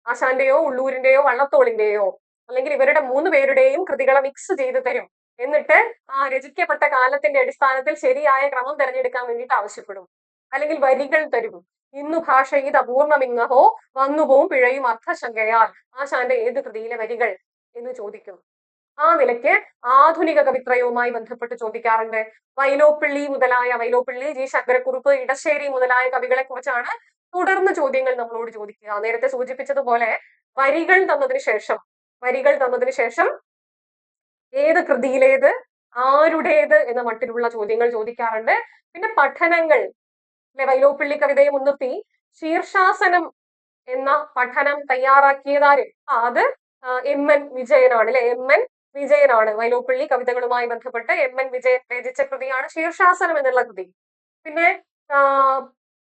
ആശാന്റെയോ ഉള്ളൂരിന്റെയോ വള്ളത്തോളിന്റെയോ അല്ലെങ്കിൽ ഇവരുടെ 3 പേരുടെയും കൃതികളെ മിക്സ് ചെയ്ത് തരും. എന്നിട്ട് ആ രചിക്കപ്പെട്ട കാലത്തിന്റെ അടിസ്ഥാനത്തിൽ ശരിയായ ക്രമം തിരഞ്ഞെടുക്കാൻ വേണ്ടിയിട്ട് ആവശ്യപ്പെടും. അല്ലെങ്കിൽ വരികൾ തരും. ഇന്നു ഭാഷ ഇത് അപൂർണമിങ്ങഹോ വന്നുപോവും പിഴയും അർത്ഥശങ്കയാൽ, ആശാന്റെ ഏത് കൃതിയിലെ വരികൾ എന്ന് ചോദിക്കും. ആ നിലയ്ക്ക് ആധുനിക കവിത്രയവുമായി ബന്ധപ്പെട്ട് ചോദിക്കാറുണ്ട്. വൈലോപ്പിള്ളി, ജി ശങ്കരക്കുറുപ്പ്, ഇടശ്ശേരി മുതലായ കവികളെ കുറിച്ചാണ് തുടർന്ന് ചോദ്യങ്ങൾ നമ്മളോട് ചോദിക്കുക. നേരത്തെ സൂചിപ്പിച്ചതുപോലെ വരികൾ തന്നതിന് ശേഷം ഏത് കൃതിയിലേത്, ആരുടേത് എന്ന മട്ടിലുള്ള ചോദ്യങ്ങൾ ചോദിക്കാറുണ്ട്. പിന്നെ പഠനങ്ങൾ, വൈലോപ്പിള്ളി കവിതയെ മുൻനിർത്തി ശീർഷാസനം എന്ന പഠനം തയ്യാറാക്കിയതാര്? അത് എം.എൻ. വിജയനാണ്, അല്ലെ? എം.എൻ. വിജയനാണ്. വൈലോപ്പിള്ളി കവിതകളുമായി ബന്ധപ്പെട്ട് എം.എൻ. വിജയൻ രചിച്ച കൃതിയാണ് ശീർഷാസനം എന്നുള്ള കൃതി. പിന്നെ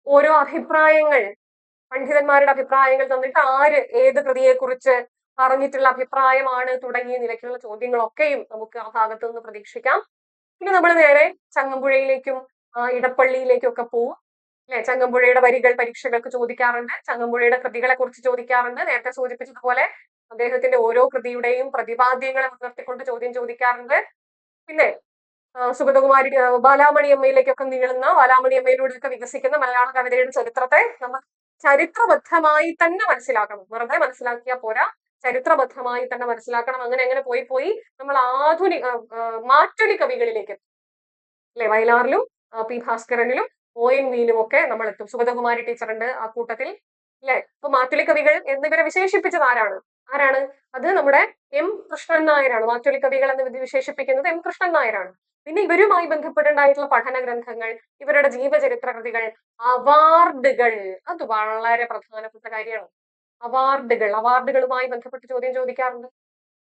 ഓരോ അഭിപ്രായങ്ങൾ, പണ്ഡിതന്മാരുടെ അഭിപ്രായങ്ങൾ തന്നിട്ട് ആര് ഏത് കൃതിയെ കുറിച്ച് പറഞ്ഞിട്ടുള്ള അഭിപ്രായമാണ് തുടങ്ങിയ നിലയ്ക്കുള്ള ചോദ്യങ്ങളൊക്കെയും നമുക്ക് ആ ഭാഗത്ത് നിന്ന് പ്രതീക്ഷിക്കാം. പിന്നെ നമ്മൾ നേരെ ചങ്ങമ്പുഴയിലേക്കും ഇടപ്പള്ളിയിലേക്കും ഒക്കെ പോവും. അല്ലെ? ചങ്ങമ്പുഴയുടെ വരികൾ പരീക്ഷകൾക്ക് ചോദിക്കാറുണ്ട്, ചങ്ങമ്പുഴയുടെ കൃതികളെ കുറിച്ച് ചോദിക്കാറുണ്ട്. നേരത്തെ സൂചിപ്പിച്ചതുപോലെ അദ്ദേഹത്തിന്റെ ഓരോ കൃതിയുടെയും പ്രതിപാദ്യങ്ങളെ മുൻനിർത്തിക്കൊണ്ട് ചോദ്യം ചോദിക്കാറുണ്ട്. പിന്നെ സുഗതകുമാരി, ബാലാമണി അമ്മയിലേക്കൊക്കെ നീളുന്ന, ബാലാമണി അമ്മയിലൂടെയൊക്കെ വികസിക്കുന്ന മലയാള കവിതയുടെ ചരിത്രത്തെ നമ്മൾ ചരിത്രബദ്ധമായി തന്നെ മനസ്സിലാക്കണം. വെറുതെ മനസ്സിലാക്കിയാൽ പോരാ, ചരിത്രബദ്ധമായി തന്നെ മനസ്സിലാക്കണം. അങ്ങനെ പോയി നമ്മൾ ആധുനിക മാറ്റൊലി കവികളിലേക്ക്, അല്ലെ? വയലാറിലും പി ഭാസ്കരനിലും ONV-യിലും ഒക്കെ നമ്മൾ എത്തും. സുഗതകുമാരി ടീച്ചറുണ്ട് ആ കൂട്ടത്തിൽ, അല്ലെ? അപ്പൊ മാറ്റൊലി കവികൾ എന്നിവരെ വിശേഷിപ്പിച്ചത് ആരാണ്? അത് നമ്മുടെ എം കൃഷ്ണൻ നായരാണ്. മാറ്റൊലി കവികൾ എന്ന് വിശേഷിപ്പിക്കുന്നത് എം കൃഷ്ണൻ നായരാണ്. പിന്നെ ഇവരുമായി ബന്ധപ്പെട്ടുണ്ടായിട്ടുള്ള പഠന ഗ്രന്ഥങ്ങൾ, ഇവരുടെ ജീവചരിത്ര കൃതികൾ, അവാർഡുകൾ, അത് വളരെ പ്രധാനപ്പെട്ട കാര്യമാണ്. അവാർഡുകളുമായി ബന്ധപ്പെട്ട് ചോദ്യം ചോദിക്കാറുണ്ട്.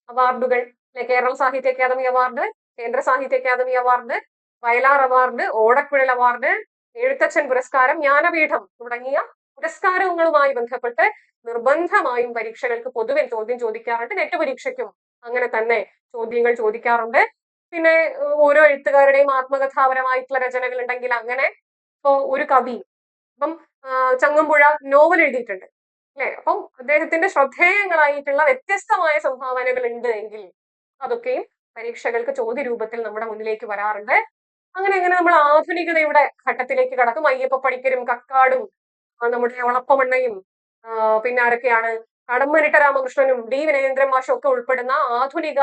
അവാർഡുകൾ, കേരള സാഹിത്യ അക്കാദമി അവാർഡ്, കേന്ദ്ര സാഹിത്യ അക്കാദമി അവാർഡ്, വയലാർ അവാർഡ്, ഓടക്കുഴൽ അവാർഡ്, എഴുത്തച്ഛൻ പുരസ്കാരം, ജ്ഞാനപീഠം തുടങ്ങിയ പുരസ്കാരങ്ങളുമായി ബന്ധപ്പെട്ട് നിർബന്ധമായും പരീക്ഷകൾക്ക് പൊതുവെ ചോദ്യം ചോദിക്കാറുണ്ട്. നെറ്റ് പരീക്ഷയ്ക്കും അങ്ങനെ തന്നെ ചോദ്യങ്ങൾ ചോദിക്കാറുണ്ട്. പിന്നെ ഓരോ എഴുത്തുകാരുടെയും ആത്മകഥാപരമായിട്ടുള്ള രചനകൾ ഉണ്ടെങ്കിൽ അങ്ങനെ. ഇപ്പോ ഒരു കവി, ഇപ്പം ചങ്ങമ്പുഴ നോവൽ എഴുതിയിട്ടുണ്ട്, അല്ലെ? അപ്പം അദ്ദേഹത്തിന്റെ ശ്രദ്ധേയങ്ങളായിട്ടുള്ള വ്യത്യസ്തമായ സംഭാവനകൾ ഉണ്ട് എങ്കിൽ അതൊക്കെയും പരീക്ഷകൾക്ക് ചോദ്യ രൂപത്തിൽ നമ്മുടെ മുന്നിലേക്ക് വരാറുണ്ട്. അങ്ങനെ നമ്മൾ ആധുനികതയുടെ ഘട്ടത്തിലേക്ക് കടക്കും. അയ്യപ്പ പണിക്കരും കക്കാടും നമ്മുടെ ഒളപ്പമണ്ണയും പിന്നെ ആരൊക്കെയാണ്, കടമ്മനിട്ട രാമകൃഷ്ണനും ഡി വിനയേന്ദ്രൻ മാഷും ഒക്കെ ഉൾപ്പെടുന്ന ആധുനിക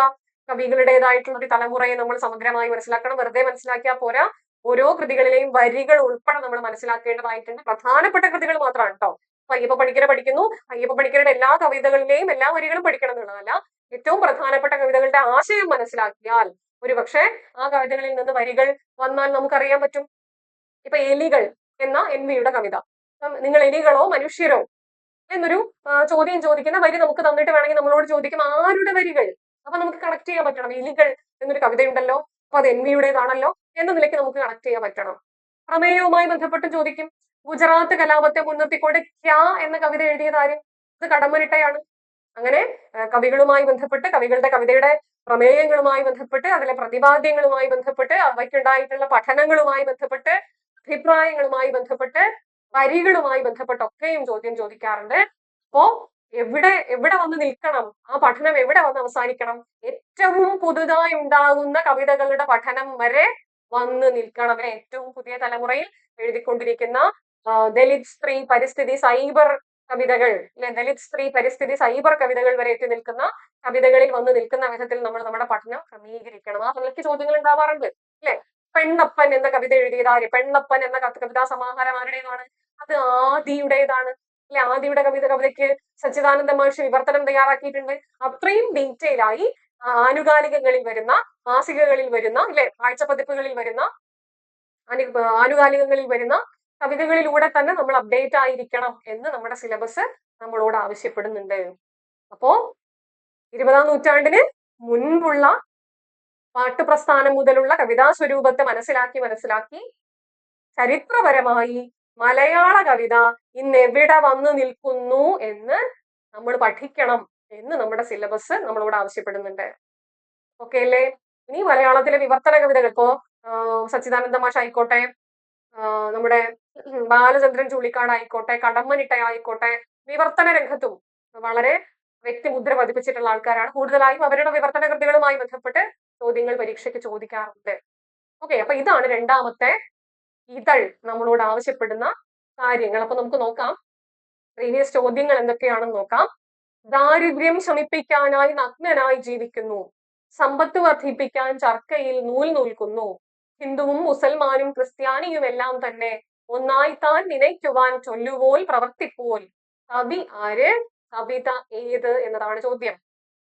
കവികളുടേതായിട്ടുള്ള ഒരു തലമുറയെ നമ്മൾ സമഗ്രമായി മനസ്സിലാക്കണം. വെറുതെ മനസ്സിലാക്കിയാൽ പോരാ, ഓരോ കൃതികളിലെയും വരികൾ ഉൾപ്പെടെ നമ്മൾ മനസ്സിലാക്കേണ്ടതായിട്ടുണ്ട്. പ്രധാനപ്പെട്ട കൃതികൾ മാത്രമാണ് കേട്ടോ. അയ്യപ്പ പണിക്കരെ പഠിക്കുന്നു, അയ്യപ്പ പണിക്കരുടെ എല്ലാ കവിതകളിലെയും എല്ലാ വരികളും പഠിക്കണം എന്നുള്ളതല്ല. ഏറ്റവും പ്രധാനപ്പെട്ട കവിതകളുടെ ആശയം മനസ്സിലാക്കിയാൽ ഒരുപക്ഷെ ആ കവിതകളിൽ നിന്ന് വരികൾ വന്നാൽ നമുക്കറിയാൻ പറ്റും. ഇപ്പൊ എലികൾ എന്ന NV-യുടെ കവിത, നിങ്ങൾ എലികളോ മനുഷ്യരോ എന്നൊരു ചോദ്യം ചോദിക്കുന്ന വരി നമുക്ക് തന്നിട്ട് വേണമെങ്കിൽ നമ്മളോട് ചോദിക്കും ആരുടെ വരികൾ. അപ്പൊ നമുക്ക് കണക്ട് ചെയ്യാൻ പറ്റണം. എലികൾ എന്നൊരു കവിതയുണ്ടല്ലോ, അപ്പൊ അത് NV-യുടേതാണല്ലോ എന്ന നിലയ്ക്ക് നമുക്ക് കണക്ട് ചെയ്യാൻ പറ്റണം. പ്രമേയവുമായി ബന്ധപ്പെട്ട് ചോദിക്കും. ഗുജറാത്ത് കലാപത്തെ മുൻനിർത്തിക്കൊണ്ട് ക്യാ എന്ന കവിത എഴുതിയത് ആര്? അത് കടമ്മനിട്ടയാണ്. അങ്ങനെ കവികളുമായി ബന്ധപ്പെട്ട്, കവികളുടെ കവിതയുടെ പ്രമേയങ്ങളുമായി ബന്ധപ്പെട്ട്, അതിലെ പ്രതിപാദ്യങ്ങളുമായി ബന്ധപ്പെട്ട്, അവയ്ക്കുണ്ടായിട്ടുള്ള പഠനങ്ങളുമായി ബന്ധപ്പെട്ട്, അഭിപ്രായങ്ങളുമായി ബന്ധപ്പെട്ട്, വരികളുമായി ബന്ധപ്പെട്ടൊക്കെയും ചോദ്യം ചോദിക്കാറുണ്ട്. അപ്പോ എവിടെ വന്ന് നിൽക്കണം, ആ പഠനം എവിടെ വന്ന് അവസാനിക്കണം? ഏറ്റവും പുതുതായി ഉണ്ടാകുന്ന കവിതകളുടെ പഠനം വരെ വന്ന് നിൽക്കണം. ഏറ്റവും പുതിയ തലമുറയിൽ എഴുതിക്കൊണ്ടിരിക്കുന്ന ദലിത് സ്ത്രീ പരിസ്ഥിതി സൈബർ കവിതകൾ, അല്ലെ? ദലിത് സ്ത്രീ പരിസ്ഥിതി സൈബർ കവിതകൾ വരെ എത്തി നിൽക്കുന്ന കവിതകളിൽ വന്ന് നിൽക്കുന്ന വിധത്തിൽ നമ്മൾ നമ്മുടെ പഠനം ക്രമീകരിക്കണം. ആ നിലയ്ക്ക് ചോദ്യങ്ങൾ ഉണ്ടാവാറുണ്ട്, അല്ലെ? പെണ്ണപ്പൻ എന്ന കവിത എഴുതിയത് ആര്? പെണ്ണപ്പൻ എന്ന കവിതാ സമാഹാരം ആരുടേതാണ്? അത് ആദിയുടേതാണ്, അല്ലെ? ആദിയുടെ കവിതയ്ക്ക് സച്ചിദാനന്ദ മഹർഷി വിവർത്തനം തയ്യാറാക്കിയിട്ടുണ്ട്. അത്രയും ഡീറ്റെയിൽ ആയി ആനുകാലികങ്ങളിൽ വരുന്ന, മാസികകളിൽ വരുന്ന, അല്ലെ, ആഴ്ചപ്പതിപ്പുകളിൽ വരുന്ന ആനുകാലികങ്ങളിൽ വരുന്ന കവിതകളിലൂടെ തന്നെ നമ്മൾ അപ്ഡേറ്റ് ആയിരിക്കണം എന്ന് നമ്മുടെ സിലബസ് നമ്മളോട് ആവശ്യപ്പെടുന്നുണ്ട്. അപ്പോ 20-ാം നൂറ്റാണ്ടിന് മുൻപുള്ള പാട്ടുപ്രസ്ഥാനം മുതലുള്ള കവിതാ സ്വരൂപത്തെ മനസ്സിലാക്കി ചരിത്രപരമായി മലയാള കവിത ഇന്ന് എവിടെ വന്നു നിൽക്കുന്നു എന്ന് നമ്മൾ പഠിക്കണം എന്ന് നമ്മുടെ സിലബസ് നമ്മളോട് ആവശ്യപ്പെടുന്നുണ്ട്. ഓക്കെ അല്ലേ? ഇനി മലയാളത്തിലെ വിവർത്തന കവിതകൾ ഇപ്പോ സച്ചിദാനന്ദ മാഷ് ആയിക്കോട്ടെ, നമ്മുടെ ബാലചന്ദ്രൻ ചുള്ളിക്കാട് ആയിക്കോട്ടെ, കടമ്മനിട്ട ആയിക്കോട്ടെ, വിവർത്തന രംഗത്തും വളരെ വ്യക്തിമുദ്ര പതിപ്പിച്ചിട്ടുള്ള ആൾക്കാരാണ്. കൂടുതലായും അവരുടെ വിവർത്തന കൃതികളുമായി ബന്ധപ്പെട്ട് ചോദ്യങ്ങൾ പരീക്ഷയ്ക്ക് ചോദിക്കാറുണ്ട്. ഓക്കെ, അപ്പൊ ഇതാണ് രണ്ടാമത്തെ ഇതൾ നമ്മളോട് ആവശ്യപ്പെടുന്ന കാര്യങ്ങൾ. അപ്പൊ നമുക്ക് നോക്കാം പ്രീവിയസ് ചോദ്യങ്ങൾ എന്തൊക്കെയാണെന്ന് നോക്കാം. ദാരിദ്ര്യം ശമിപ്പിക്കാനായി നഗ്നനായി ജീവിക്കുന്നു, സമ്പത്ത് വർദ്ധിപ്പിക്കാൻ ചർക്കയിൽ നൂൽ നൂൽക്കുന്നു, ഹിന്ദുവും മുസൽമാനും ക്രിസ്ത്യാനിയും എല്ലാം തന്നെ ഒന്നായി താൻ നിനയ്ക്കുവാൻ ചൊല്ലുപോൽ പ്രവർത്തിപ്പോൽ, കവി ആര്, കവിത ഏത് എന്നതാണ് ചോദ്യം.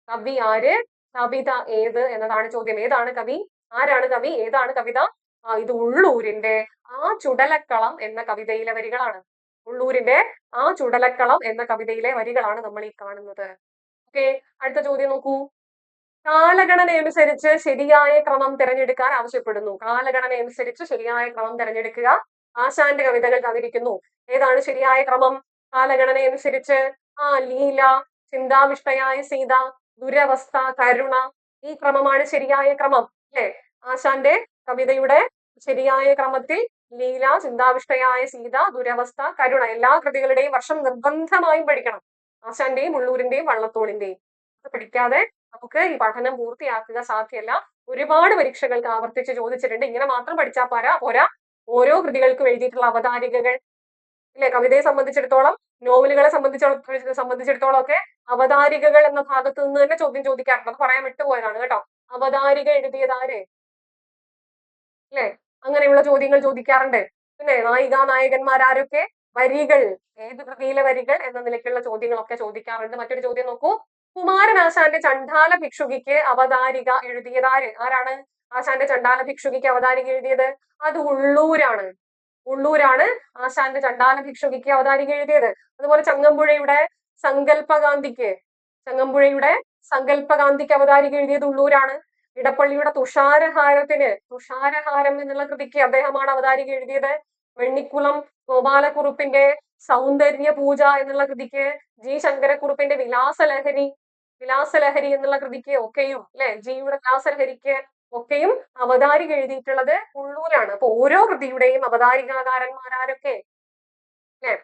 കവി ആര്, കവിത ഏത് എന്നതാണ് ചോദ്യം. ഏതാണ് കവി, ആരാണ് കവി, ഏതാണ് കവിത? ഇത് ഉള്ളൂരിന്റെ ആ ചുടലക്കളം എന്ന കവിതയിലെ വരികളാണ്. ഉള്ളൂരിന്റെ ആ ചുടലക്കളം എന്ന കവിതയിലെ വരികളാണ് നമ്മൾ ഈ കാണുന്നത്. ഓക്കെ, അടുത്ത ചോദ്യം നോക്കൂ. കാലഗണന അനുസരിച്ച് ശരിയായ ക്രമം തിരഞ്ഞെടുക്കാൻ ആവശ്യപ്പെടുന്നു. കാലഗണന അനുസരിച്ച് ശരിയായ ക്രമം തിരഞ്ഞെടുക്കുക. ആശാന്റെ കവിതകൾ തന്നിരിക്കുന്നു. ഏതാണ് ശരിയായ ക്രമം? കാലഗണന അനുസരിച്ച് ലീല, ചിന്താവിഷ്ടയായ സീത, ദുരവസ്ഥ, കരുണ, ഈ ക്രമമാണ് ശരിയായ ക്രമം അല്ലെ? ആശാന്റെ കവിതയുടെ ശരിയായ ക്രമത്തിൽ ലീല, ചിന്താവിഷ്ടയായ സീത, ദുരവസ്ഥ, കരുണ എല്ലാ കൃതികളുടെയും വർഷം നിർബന്ധമായും പഠിക്കണം. ആശാന്റെയും ഉള്ളൂരിന്റെയും വള്ളത്തോളിന്റെയും. അത് പഠിക്കാതെ നമുക്ക് ഈ പഠനം പൂർത്തിയാക്കുക സാധ്യമല്ല. ഒരുപാട് പരീക്ഷകൾക്ക് ആവർത്തിച്ച് ചോദിച്ചിട്ടുണ്ട്. ഇങ്ങനെ മാത്രം പഠിച്ചാൽ പോരാ, ഓരോ കൃതികൾക്കും എഴുതിയിട്ടുള്ള അവതാരികകൾ ഇല്ലേ? കവിതയെ സംബന്ധിച്ചിടത്തോളം, നോവലുകളെ സംബന്ധിച്ചിടത്തോളം ഒക്കെ അവതാരികകൾ എന്ന ഭാഗത്ത് നിന്ന് തന്നെ ചോദ്യം ചോദിക്കാറുണ്ട്. അത് പറയാൻ വിട്ടുപോയതാണ് കേട്ടോ. അവതാരിക എഴുതിയതാര് അല്ലെ? അങ്ങനെയുള്ള ചോദ്യങ്ങൾ ചോദിക്കാറുണ്ട്. പിന്നെ നായിക നായകന്മാരാരൊക്കെ, വരികൾ ഏത് കൃതിയിലെ വരികൾ എന്ന നിലയ്ക്കുള്ള ചോദ്യങ്ങളൊക്കെ ചോദിക്കാറുണ്ട്. മറ്റൊരു ചോദ്യം നോക്കൂ. കുമാരനാശാന്റെ ചണ്ഡാല ഭിക്ഷുകിക്ക് അവതാരിക എഴുതിയതാര്? ആരാണ് ആശാന്റെ ചണ്ഡാല ഭിക്ഷുകിക്ക് അവതാരിക എഴുതിയത്? അത് ഉള്ളൂരാണ്. ഉള്ളൂരാണ് ആശാന്റെ ചണ്ഡാല ഭിക്ഷുകിക്ക് അവതാരിക എഴുതിയത്. അതുപോലെ ചങ്ങമ്പുഴയുടെ സങ്കല്പകാന്തിക്ക് അവതാരിക എഴുതിയത് ഉള്ളൂരാണ്. ഇടപ്പള്ളിയുടെ തുഷാരഹാരം എന്നുള്ള കൃതിക്ക് അദ്ദേഹമാണ് അവതാരിക എഴുതിയത്. വെണ്ണിക്കുളം ഗോപാലക്കുറുപ്പിന്റെ സൗന്ദര്യ പൂജ എന്നുള്ള കൃതിക്ക്, ജി ശങ്കരക്കുറുപ്പിന്റെ വിലാസലഹരി എന്നുള്ള കൃതിക്ക് ഒക്കെയും അല്ലെ, ജിയുടെ വിലാസലഹരിക്ക് ഒക്കെയും അവതാരിക എഴുതിയിട്ടുള്ളത് ഉള്ളൂരാണ്. അപ്പൊ ഓരോ കൃതിയുടെയും അവതാരികാകാരന്മാരാരൊക്കെ അല്ലെ?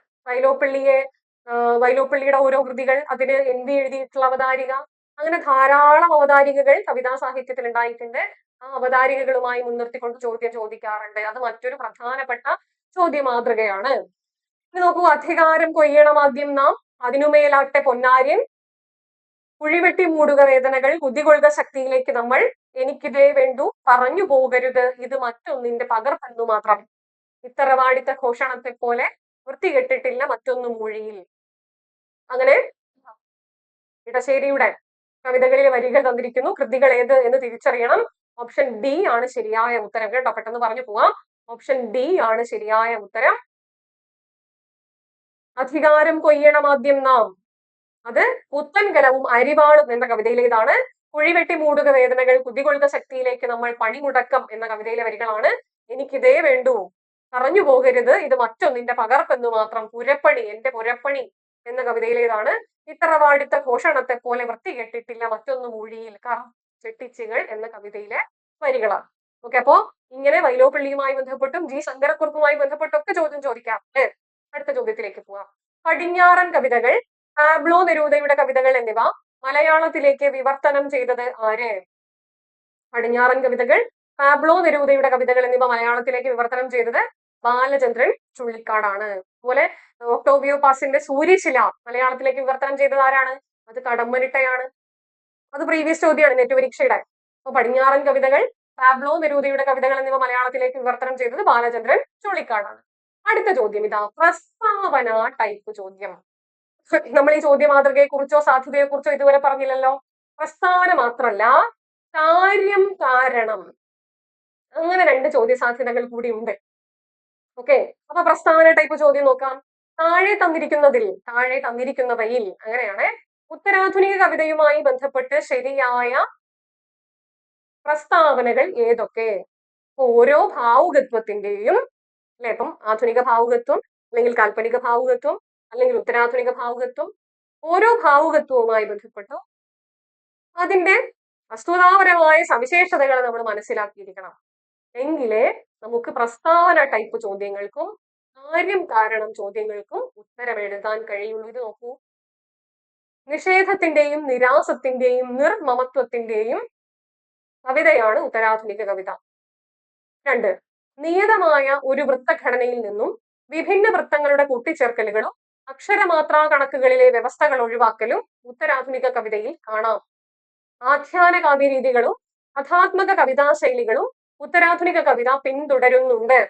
വൈലോപ്പിള്ളിയുടെ ഓരോ കൃതികൾ, അതിന് എന്തി എഴുതിയിട്ടുള്ള അവതാരിക, അങ്ങനെ ധാരാളം അവതാരികകൾ കവിതാ സാഹിത്യത്തിൽ ഉണ്ടായിട്ടുണ്ട്. ആ അവതാരികകളുമായി മുൻനിർത്തിക്കൊണ്ട് ചോദ്യം ചോദിക്കാറുണ്ട്. അത് മറ്റൊരു പ്രധാനപ്പെട്ട ചോദ്യ മാതൃകയാണ്. ഇനി നോക്കൂ. അധികാരം കൊയ്യണമാദ്യം നാം, അതിനുമേലാട്ടെ പൊന്നാര്യൻ, കുഴിവെട്ടി മൂടുക വേദനകൾ, കുതികൊള്ളുക ശക്തിയിലേക്ക് നമ്മൾ, എനിക്കിതേ വേണ്ടു പറഞ്ഞു പോകരുത്, ഇത് മറ്റൊന്നിന്റെ പകർപ്പെന്നു മാത്രം, ഇത്തറവാടിത്ത ഘോഷണത്തെ പോലെ വൃത്തികെട്ടിട്ടില്ല മറ്റൊന്നും മൊഴിയിൽ. അങ്ങനെ ഇടശ്ശേരിയുടെ കവിതകളിലെ വരികൾ തന്നിരിക്കുന്നു. കൃതികൾ ഏത് എന്ന് തിരിച്ചറിയണം. ഓപ്ഷൻ ഡി ആണ് ശരിയായ ഉത്തരം കേട്ടോ. പെട്ടെന്ന് പറഞ്ഞു പോവാം. ഓപ്ഷൻ ഡി ആണ് ശരിയായ ഉത്തരം. അധികാരം കൊയ്യണമാദ്യം നാം, അത് പുത്തൻകലവും അരിവാളും എന്ന കവിതയിലേതാണ്. കുഴിവെട്ടി മൂടുക വേദനകൾ, കുതികൊള്ളുക ശക്തിയിലേക്ക് നമ്മൾ, പണിമുടക്കം എന്ന കവിതയിലെ വരികളാണ്. എനിക്കിതേ വേണ്ടു പറഞ്ഞു പോകരുത്, ഇത് മറ്റൊന്നിന്റെ പകർപ്പെന്നു മാത്രം, പുരപ്പണി എന്റെ പുരപ്പണി എന്ന കവിതയിലേതാണ്. ഇത്തറവാടിത്ത ഘോഷണത്തെ പോലെ വൃത്തികെട്ടിട്ടില്ല മറ്റൊന്ന് മൊഴിയിൽ, ചെട്ടിച്ചികൾ എന്ന കവിതയിലെ വരികളാണ്. ഓക്കെ, അപ്പോ ഇങ്ങനെ വൈലോപ്പിള്ളിയുമായി ബന്ധപ്പെട്ടും ജി ശങ്കരക്കുറുപ്പുമായി ബന്ധപ്പെട്ടൊക്കെ ചോദ്യം ചോദിക്കാം. അടുത്ത ചോദ്യത്തിലേക്ക് പോവാം. പടിഞ്ഞാറൻ കവിതകൾ, പാബ്ലോ നെരൂദയുടെ കവിതകൾ എന്നിവ മലയാളത്തിലേക്ക് വിവർത്തനം ചെയ്തത് ആര്? പടിഞ്ഞാറൻ കവിതകൾ, പാബ്ലോ നെരൂദയുടെ കവിതകൾ എന്നിവ മലയാളത്തിലേക്ക് വിവർത്തനം ചെയ്തത് ബാലചന്ദ്രൻ ചുള്ളിക്കാടാണ്. അതുപോലെ ഒക്ടോവിയോ പാസിന്റെ സൂര്യശില മലയാളത്തിലേക്ക് വിവർത്തനം ചെയ്തത് ആരാണ്? അത് കടമ്മനിട്ടയാണ്. അത് പ്രീവിയസ് ചോദ്യമാണ് നെറ്റ് പരീക്ഷയുടെ. അപ്പൊ പടിഞ്ഞാറൻ കവിതകൾ, പാബ്ലോ നെരൂദയുടെ കവിതകൾ എന്നിവ മലയാളത്തിലേക്ക് വിവർത്തനം ചെയ്തത് ബാലചന്ദ്രൻ ചുള്ളിക്കാടാണ്. അടുത്ത ചോദ്യം ഇതാ, പ്രസ്താവന ടൈപ്പ് ചോദ്യം. നമ്മൾ ഈ ചോദ്യ മാതൃകയെ കുറിച്ചോ സാധ്യതയെ കുറിച്ചോ ഇതുവരെ പറഞ്ഞില്ലല്ലോ. പ്രസ്താവന മാത്രല്ല, കാര്യം കാരണം, അങ്ങനെ രണ്ട് ചോദ്യ സാധ്യതകൾ കൂടി ഉണ്ട്. ഓക്കെ, അപ്പൊ പ്രസ്താവന ടൈപ്പ് ചോദ്യം നോക്കാം. താഴെ തന്നിരിക്കുന്നവയിൽ അങ്ങനെയാണ് ഉത്തരാധുനിക കവിതയുമായി ബന്ധപ്പെട്ട് ശരിയായ പ്രസ്താവനകൾ ഏതൊക്കെ? ഓരോ ഭാവുകത്വത്തിന്റെയും അല്ലെ, ഇപ്പം ആധുനിക ഭാവുകത്വം അല്ലെങ്കിൽ കാൽപ്പനിക ഭാവുകത്വം അല്ലെങ്കിൽ ഉത്തരാധുനിക ഭാവുകത്വം, ഓരോ ഭാവുകത്വവുമായി ബന്ധപ്പെട്ടു അതിന്റെ വസ്തുതാപരമായ സവിശേഷതകൾ നമ്മൾ മനസ്സിലാക്കിയിരിക്കണം. എങ്കിലേ നമുക്ക് പ്രസ്താവന ടൈപ്പ് ചോദ്യങ്ങൾക്കും കാര്യം കാരണം ചോദ്യങ്ങൾക്കും ഉത്തരം എഴുതാൻ കഴിയുള്ളൂ. ഇത് നോക്കൂ, നിഷേധത്തിന്റെയും നിരാസത്തിന്റെയും നിർമമത്വത്തിന്റെയും കവിതയാണ് ഉത്തരാധുനിക കവിത. 2, നിയതമായ ഒരു വൃത്തഘടനയിൽ നിന്നും വിഭിന്ന വൃത്തങ്ങളുടെ കൂട്ടിച്ചേർക്കലുകളും അക്ഷരമാത്രാ കണക്കുകളിലെ വ്യവസ്ഥകൾ ഒഴിവാക്കലും ഉത്തരാധുനിക കവിതയിൽ കാണാം. ആഖ്യാന കാവ്യരീതികളും കഥാത്മക കവിതാശൈലികളും ഉത്തരാധുനിക കവിത പിന്തുടരുന്നുണ്ട്.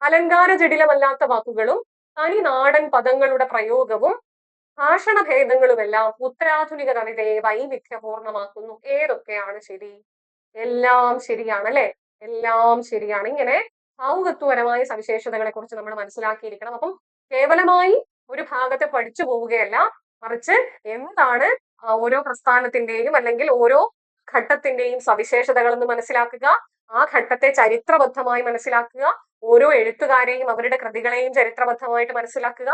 അലങ്കാര ജടിലമല്ലാത്ത വാക്കുകളും തനി നാടൻ പദങ്ങളുടെ പ്രയോഗവും ഭാഷണ ഭേദങ്ങളുമെല്ലാം ഉത്തരാധുനിക കവിതയെ വൈവിധ്യപൂർണമാക്കുന്നു. ഏതൊക്കെയാണ് ശരി? എല്ലാം ശരിയാണ് അല്ലെ, എല്ലാം ശരിയാണ്. ഇങ്ങനെ ഭാവുകത്വപരമായ സവിശേഷതകളെ കുറിച്ച് നമ്മൾ മനസ്സിലാക്കിയിരിക്കണം. അപ്പം കേവലമായി ഒരു ഭാഗത്തെ പഠിച്ചു പോവുകയല്ല, മറിച്ച് എന്താണ് ഓരോ പ്രസ്ഥാനത്തിന്റെയും അല്ലെങ്കിൽ ഓരോ ഘട്ടത്തിന്റെയും സവിശേഷതകൾ എന്ന് മനസ്സിലാക്കുക, ആ ഘട്ടത്തെ ചരിത്രബദ്ധമായി മനസ്സിലാക്കുക, ഓരോ എഴുത്തുകാരെയും അവരുടെ കൃതികളെയും ചരിത്രബദ്ധമായിട്ട് മനസ്സിലാക്കുക,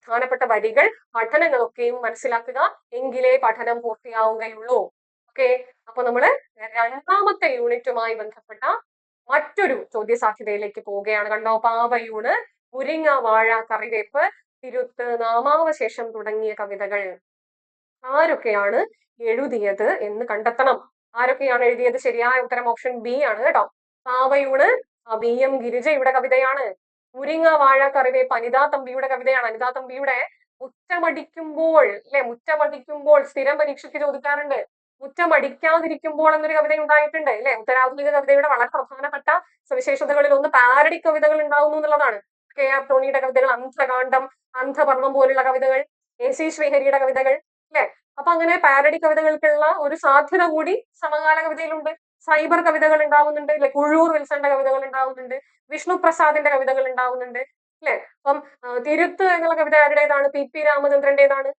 പ്രധാനപ്പെട്ട വരികൾ പഠനങ്ങളൊക്കെയും മനസ്സിലാക്കുക. എങ്കിലേ പഠനം പൂർത്തിയാവുകയുള്ളൂ. ഓക്കെ, അപ്പൊ നമ്മള് രണ്ടാമത്തെ യൂണിറ്റുമായി ബന്ധപ്പെട്ട മറ്റൊരു ചോദ്യ സാധ്യതയിലേക്ക് പോവുകയാണ്. കണ്ടോ, പാവയൂണ്, മുരിങ്ങ, വാഴ, കറിവേപ്പ്, തിരുത്ത്, നാമാവശേഷം തുടങ്ങിയ കവിതകൾ ആരൊക്കെയാണ് എഴുതിയത് എന്ന് കണ്ടെത്തണം. ആരൊക്കെയാണ് എഴുതിയത്? ശരിയായ ഉത്തരം ഓപ്ഷൻ ബി ആണ് കേട്ടോ. പാവയൂണ് VM ഗിരിജയുടെ കവിതയാണ്. മുരിങ്ങ, വാഴ, കറിവേപ്പ് അനിതാ തമ്പിയുടെ കവിതയാണ്. അനിതാ തമ്പിയുടെ മുറ്റമടിക്കുമ്പോൾ അല്ലെ, മുറ്റമടിക്കുമ്പോൾ സ്ഥിരം പരീക്ഷയ്ക്ക് ചോദിക്കാറുണ്ട്. മുറ്റമടിക്കാതിരിക്കുമ്പോൾ എന്നൊരു കവിത ഉണ്ടായിട്ടുണ്ട് അല്ലെ. ഉത്തരാധുനിക കവിതയുടെ വളരെ പ്രധാനപ്പെട്ട സവിശേഷതകളിൽ ഒന്ന് പാരഡി കവിതകൾ ഉണ്ടാവുന്നു എന്നുള്ളതാണ്. KR ടോണിയുടെ കവിതകൾ, അന്ധകാണ്ഡം, അന്ധപർവം പോലുള്ള കവിതകൾ, AC ശ്രീഹരിയുടെ കവിതകൾ അല്ലെ. അപ്പൊ അങ്ങനെ പാരഡി കവിതകൾക്കുള്ള ഒരു സാധ്യത കൂടി സമകാല കവിതയിലുണ്ട്. സൈബർ കവിതകൾ ഉണ്ടാവുന്നുണ്ട് അല്ലെ, കുഴൂർ വിൽസന്റെ കവിതകൾ ഉണ്ടാവുന്നുണ്ട്, വിഷ്ണു പ്രസാദിന്റെ കവിതകൾ ഉണ്ടാവുന്നുണ്ട് അല്ലെ. അപ്പം തിരുത്ത് എന്നുള്ള കവിത ആരുടേതാണ്? PP രാമചന്ദ്രന്റേതാണ്.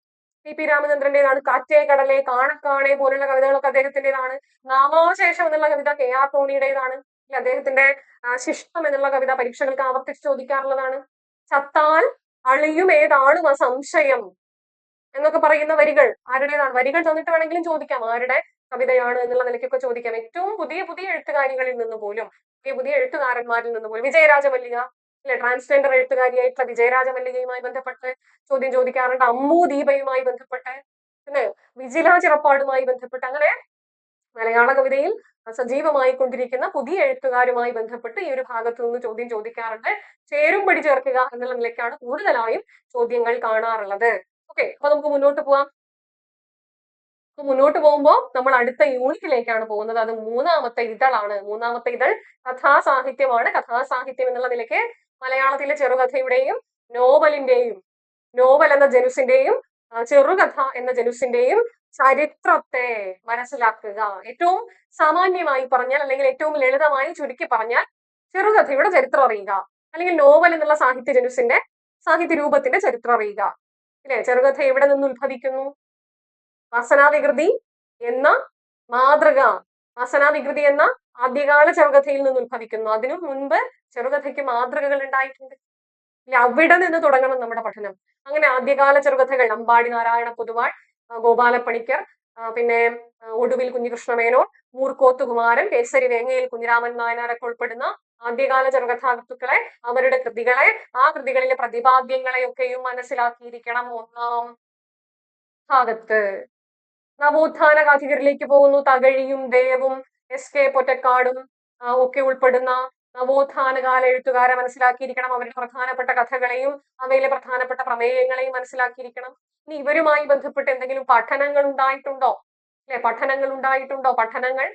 PP രാമചന്ദ്രന്റേതാണ്. കാറ്റേ കടലേ, കാണക്കാണേ പോലുള്ള കവിതകളൊക്കെ അദ്ദേഹത്തിന്റേതാണ്. നാമാവശേഷം എന്നുള്ള കവിത KR ടോണിയുടേതാണ്. അദ്ദേഹത്തിന്റെ ശിഷ്ടം എന്നുള്ള കവിത പരീക്ഷകൾക്ക് ആവർത്തിച്ച് ചോദിക്കാറുള്ളതാണ്. ചത്താൽ അളിയും ഏതാണും സംശയം എന്നൊക്കെ പറയുന്ന വരികൾ ആരുടേതാണ്? വരികൾ തന്നിട്ട് വേണമെങ്കിലും ചോദിക്കാം ആരുടെ കവിതയാണ് എന്നുള്ള നിലയ്ക്കൊക്കെ ചോദിക്കാം. ഏറ്റവും പുതിയ പുതിയ എഴുത്തുകാരികളിൽ നിന്ന് പോലും, പുതിയ എഴുത്തുകാരന്മാരിൽ നിന്ന് പോലും, വിജയരാജമല്ലിക അല്ലെ, ട്രാൻസ്ജെൻഡർ എഴുത്തുകാരിയായിട്ടുള്ള വിജയരാജമല്ലികയുമായി ബന്ധപ്പെട്ട് ചോദ്യം ചോദിക്കാറുണ്ട്. അമ്മു ദീപയുമായി ബന്ധപ്പെട്ട്, പിന്നെ വിജില ചിറപ്പാടുമായി ബന്ധപ്പെട്ട്, അങ്ങനെ മലയാള കവിതയിൽ സജീവമായി കൊണ്ടിരിക്കുന്ന പുതിയ എഴുത്തുകാരുമായി ബന്ധപ്പെട്ട് ഈ ഒരു ഭാഗത്തു നിന്ന് ചോദ്യം ചോദിക്കാറുണ്ട്. ചേരുംപടി ചേർക്കുക എന്നുള്ള നിലയ്ക്കാണ് കൂടുതലായും ചോദ്യങ്ങൾ കാണാറുള്ളത്. ഓക്കെ, അപ്പൊ നമുക്ക് മുന്നോട്ട് പോവാം. മുന്നോട്ട് പോകുമ്പോൾ നമ്മൾ അടുത്ത യൂണിറ്റിലേക്കാണ് പോകുന്നത്. അത് മൂന്നാമത്തെ ഇതളാണ്. മൂന്നാമത്തെ ഇതൾ കഥാസാഹിത്യമാണ്. കഥാസാഹിത്യം എന്നുള്ള നിലയ്ക്ക് മലയാളത്തിലെ ചെറുകഥയുടെയും നോവലിന്റെയും, നോവൽ എന്ന ജനുസിന്റെയും ചെറുകഥ എന്ന ജനുസിന്റെയും ചരിത്രത്തെ മനസ്സിലാക്കുക. ഏറ്റവും സാമാന്യമായി പറഞ്ഞാൽ അല്ലെങ്കിൽ ഏറ്റവും ലളിതമായി ചുരുക്കി പറഞ്ഞാൽ ചെറുകഥയുടെ ചരിത്രം അറിയുക, അല്ലെങ്കിൽ നോവൽ എന്നുള്ള സാഹിത്യ ജനുസിന്റെ സാഹിത്യ രൂപത്തിന്റെ ചരിത്രം അറിയുക. ഇല്ലേ, ചെറുകഥ എവിടെ നിന്ന് ഉത്ഭവിക്കുന്നു? വാസനാവികൃതി എന്ന മാതൃക, വാസനാവികൃതി എന്ന ആദ്യകാല ചെറുകഥയിൽ നിന്ന് ഉത്ഭവിക്കുന്നു. അതിനു മുൻപ് ചെറുകഥയ്ക്ക് മാതൃകകൾ ഉണ്ടായിട്ടുണ്ട്. അവിടെ നിന്ന് തുടങ്ങണം നമ്മുടെ പഠനം. അങ്ങനെ ആദ്യകാല ചെറുകഥകൾ അമ്പാടി നാരായണ പൊതുവാൾ, ഗോപാലപ്പണിക്കർ, പിന്നെ ഒടുവിൽ കുഞ്ഞികൃഷ്ണമേനോൻ, മൂർക്കോത്ത് കുമാരൻ, കേസരി വേങ്ങയിൽ കുഞ്ഞിരാമൻ നായനാരൊക്കെ ഉൾപ്പെടുന്ന ആദ്യകാല ചെറുകഥാകൃത്തുക്കളെ, അവരുടെ കൃതികളെ, ആ കൃതികളിലെ പ്രതിപാദ്യങ്ങളെയൊക്കെയും മനസ്സിലാക്കിയിരിക്കണം ഒന്നാം ഭാഗത്ത്. നവോത്ഥാന കഥകളിലേക്ക് പോകുന്നു. തകഴിയും ദേവും SK പൊറ്റക്കാടും ഒക്കെ ഉൾപ്പെടുന്ന നവോത്ഥാനകാല എഴുത്തുകാരെ മനസ്സിലാക്കിയിരിക്കണം. അവരുടെ പ്രധാനപ്പെട്ട കഥകളെയും അവയിലെ പ്രധാനപ്പെട്ട പ്രമേയങ്ങളെയും മനസ്സിലാക്കിയിരിക്കണം. ഇനി ഇവരുമായി ബന്ധപ്പെട്ട് എന്തെങ്കിലും പഠനങ്ങൾ ഉണ്ടായിട്ടുണ്ടോ? അല്ലെ, പഠനങ്ങൾ ഉണ്ടായിട്ടുണ്ടോ? പഠനങ്ങൾ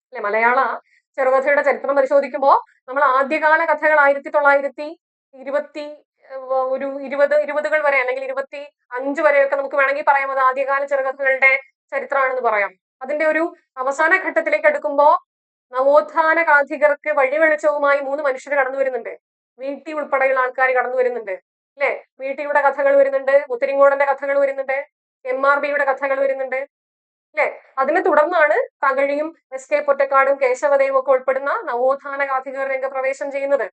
അല്ലെ, മലയാള ചെറുകഥയുടെ ചരിത്രം പരിശോധിക്കുമ്പോൾ നമ്മൾ ആദ്യകാല കഥകൾ 1920 വരെ അല്ലെങ്കിൽ 25 വരെയൊക്കെ നമുക്ക് വേണമെങ്കിൽ പറയാം അത് ആദ്യകാല ചെറുകഥകളുടെ ചരിത്രമാണെന്ന് പറയാം. അതിന്റെ ഒരു അവസാന ഘട്ടത്തിലേക്ക് എടുക്കുമ്പോൾ നവോത്ഥാന കാഥികർക്ക് വഴിവെളിച്ചവുമായി 3 മനുഷ്യർ കടന്നു വരുന്നുണ്ട്. VT ഉൾപ്പെടെയുള്ള ആൾക്കാർ കടന്നു വരുന്നുണ്ട് അല്ലെ. VTയുടെ കഥകൾ വരുന്നുണ്ട്, മുത്തിരിങ്ങോടന്റെ കഥകൾ വരുന്നുണ്ട്, MRBയുടെ കഥകൾ വരുന്നുണ്ട് അല്ലെ. അതിനെ തുടർന്നാണ് തകഴിയും SK പൊറ്റക്കാടും കേശവദേവും ഒക്കെ ഉൾപ്പെടുന്ന നവോത്ഥാന ഗാഥികർ രംഗപ്രവേശം ചെയ്യുന്നത്.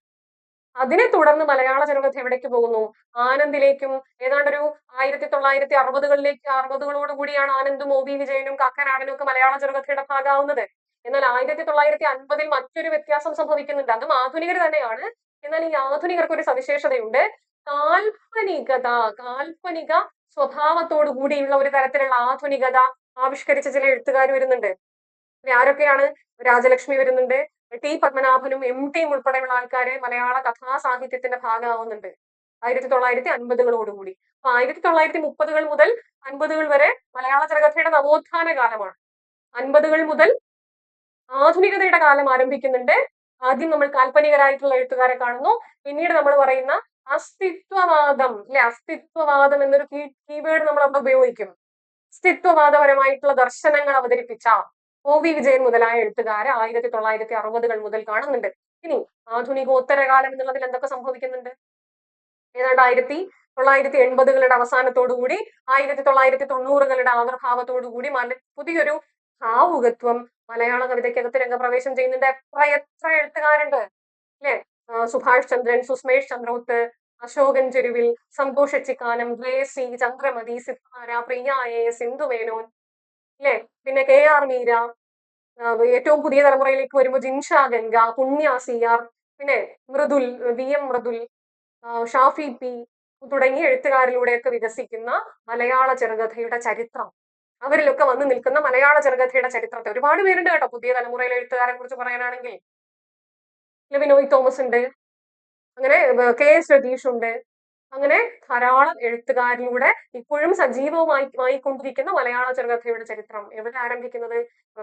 അതിനെ തുടർന്ന് മലയാള ചെറുകഥ എവിടേക്ക് പോകുന്നു? ആനന്ദിലേക്കും. ഏതാണ്ട് ഒരു 1960 കൂടിയാണ് ആനന്ദും OV വിജയനും കാക്കനാടനും ഒക്കെ മലയാള ചെറുകഥയുടെ ഭാഗമാവുന്നത്. എന്നാൽ 1950 മറ്റൊരു വ്യത്യാസം സംഭവിക്കുന്നുണ്ട്. അതും ആധുനികർ തന്നെയാണ്. എന്നാൽ ഈ ആധുനികർക്ക് ഒരു സവിശേഷതയുണ്ട്. കാൽപ്പനിക സ്വഭാവത്തോടു കൂടിയുള്ള ഒരു തരത്തിലുള്ള ആധുനികത ആവിഷ്കരിച്ച ചില എഴുത്തുകാർ വരുന്നുണ്ട്. ആരൊക്കെയാണ്? രാജലക്ഷ്മി വരുന്നുണ്ട്, T പത്മനാഭനും MT ഉൾപ്പെടെയുള്ള ആൾക്കാര് മലയാള കഥാസാഹിത്യത്തിന്റെ ഭാഗമാവുന്നുണ്ട് 1950 അപ്പൊ 1930 മുതൽ 50 വരെ മലയാള ചെറുകഥയുടെ നവോത്ഥാന കാലമാണ്. 50 മുതൽ ആധുനികതയുടെ കാലം ആരംഭിക്കുന്നുണ്ട്. ആദ്യം നമ്മൾ കാൽപ്പനികരായിട്ടുള്ള എഴുത്തുകാരെ കാണുന്നു. പിന്നീട് നമ്മൾ പറയുന്ന അസ്തിത്വവാദം അല്ലെ, അസ്തിത്വവാദം എന്നൊരു കീവേഡ് നമ്മൾ അവിടെ ഉപയോഗിക്കും. അസ്തിത്വവാദപരമായിട്ടുള്ള ദർശനങ്ങൾ അവതരിപ്പിച്ച OV വിജയൻ മുതലായ എഴുത്തുകാരെ 1960 മുതൽ കാണുന്നുണ്ട്. ഇനി ആധുനികോത്തര കാലം എന്നുള്ളതിൽ എന്തൊക്കെ സംഭവിക്കുന്നുണ്ട്? ഏതാണ്ട് 1980 അവസാനത്തോടുകൂടി 1990 ആവിർഭാവത്തോടുകൂടി പുതിയൊരു ഭാവുകത്വം മലയാള കവിതയ്ക്കകത്ത് രംഗപ്രവേശം ചെയ്യുന്നുണ്ട്. എത്ര എഴുത്തുകാരുണ്ട് അല്ലെ. സുഭാഷ് ചന്ദ്രൻ, സുസ്മേഷ് ചന്ദ്രോത്ത്, അശോകൻ ചെരുവിൽ, സന്തോഷ് എച്ചിക്കാനം, ഗ്രേസി, ചന്ദ്രമതി, സിത്താര, പ്രിയ AS, സിന്ധു മേനോൻ അല്ലെ. പിന്നെ KR മീര, ഏറ്റവും പുതിയ തലമുറയിലേക്ക് വരുമ്പോൾ ജിൻഷ ഗംഗ, പുണ്യ CR, പിന്നെ മൃദുൽ, VM മൃദുൽ, ഷാഫി P തുടങ്ങിയ എഴുത്തുകാരിലൂടെയൊക്കെ വികസിക്കുന്ന മലയാള ചെറുകഥയുടെ ചരിത്രം, അവരിലൊക്കെ വന്നു നിൽക്കുന്ന മലയാള ചെറുകഥയുടെ ചരിത്രത്തെ ഒരുപാട് പേരുണ്ട് കേട്ടോ. പുതിയ തലമുറയിലെ എഴുത്തുകാരെ കുറിച്ച് പറയാനാണെങ്കിൽ ബിനോയ് തോമസ് ഉണ്ട്, അങ്ങനെ KS രതീഷ് ഉണ്ട്, അങ്ങനെ ധാരാളം എഴുത്തുകാരിലൂടെ ഇപ്പോഴും സജീവമായിക്കൊണ്ടിരിക്കുന്ന മലയാള ചെറുകഥയുടെ ചരിത്രം എവിടെ ആരംഭിക്കുന്നത്?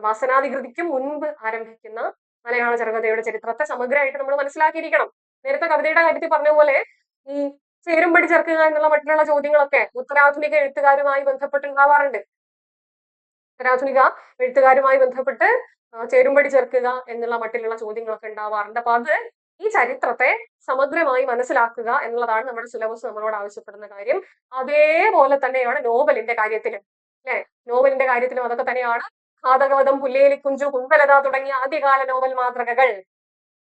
വാസനാധികൃതിക്ക് മുൻപ് ആരംഭിക്കുന്ന മലയാള ചെറുകഥയുടെ ചരിത്രത്തെ സമഗ്രമായിട്ട് നമ്മൾ മനസ്സിലാക്കിയിരിക്കണം. നേരത്തെ കവിതയുടെ കാര്യത്തിൽ പറഞ്ഞ പോലെ ഈ ചേരുംപടി ചേർക്കുക എന്നുള്ള മറ്റുള്ള ചോദ്യങ്ങളൊക്കെ ഉത്തരാധുനിക എഴുത്തുകാരുമായി ബന്ധപ്പെട്ടുണ്ടാവാറുണ്ട്. ഉത്തരാധുനിക എഴുത്തുകാരുമായി ബന്ധപ്പെട്ട് ചേരുംപടി ചേർക്കുക എന്നുള്ള മട്ടിലുള്ള ചോദ്യങ്ങളൊക്കെ ഉണ്ടാവാറുണ്ട്. അപ്പൊ അത് ഈ ചരിത്രത്തെ സമഗ്രമായി മനസ്സിലാക്കുക എന്നുള്ളതാണ് നമ്മുടെ സിലബസ് നമ്മളോട് ആവശ്യപ്പെടുന്ന കാര്യം. അതേപോലെ തന്നെയാണ് നോവലിന്റെ കാര്യത്തിലും അല്ലെ. നോവലിന്റെ കാര്യത്തിലും അതൊക്കെ തന്നെയാണ്. ഘാതകവധം, പുല്ലേലിക്കുഞ്ചു, കുന്തലത തുടങ്ങിയ ആദ്യകാല നോവൽ മാതൃകകൾ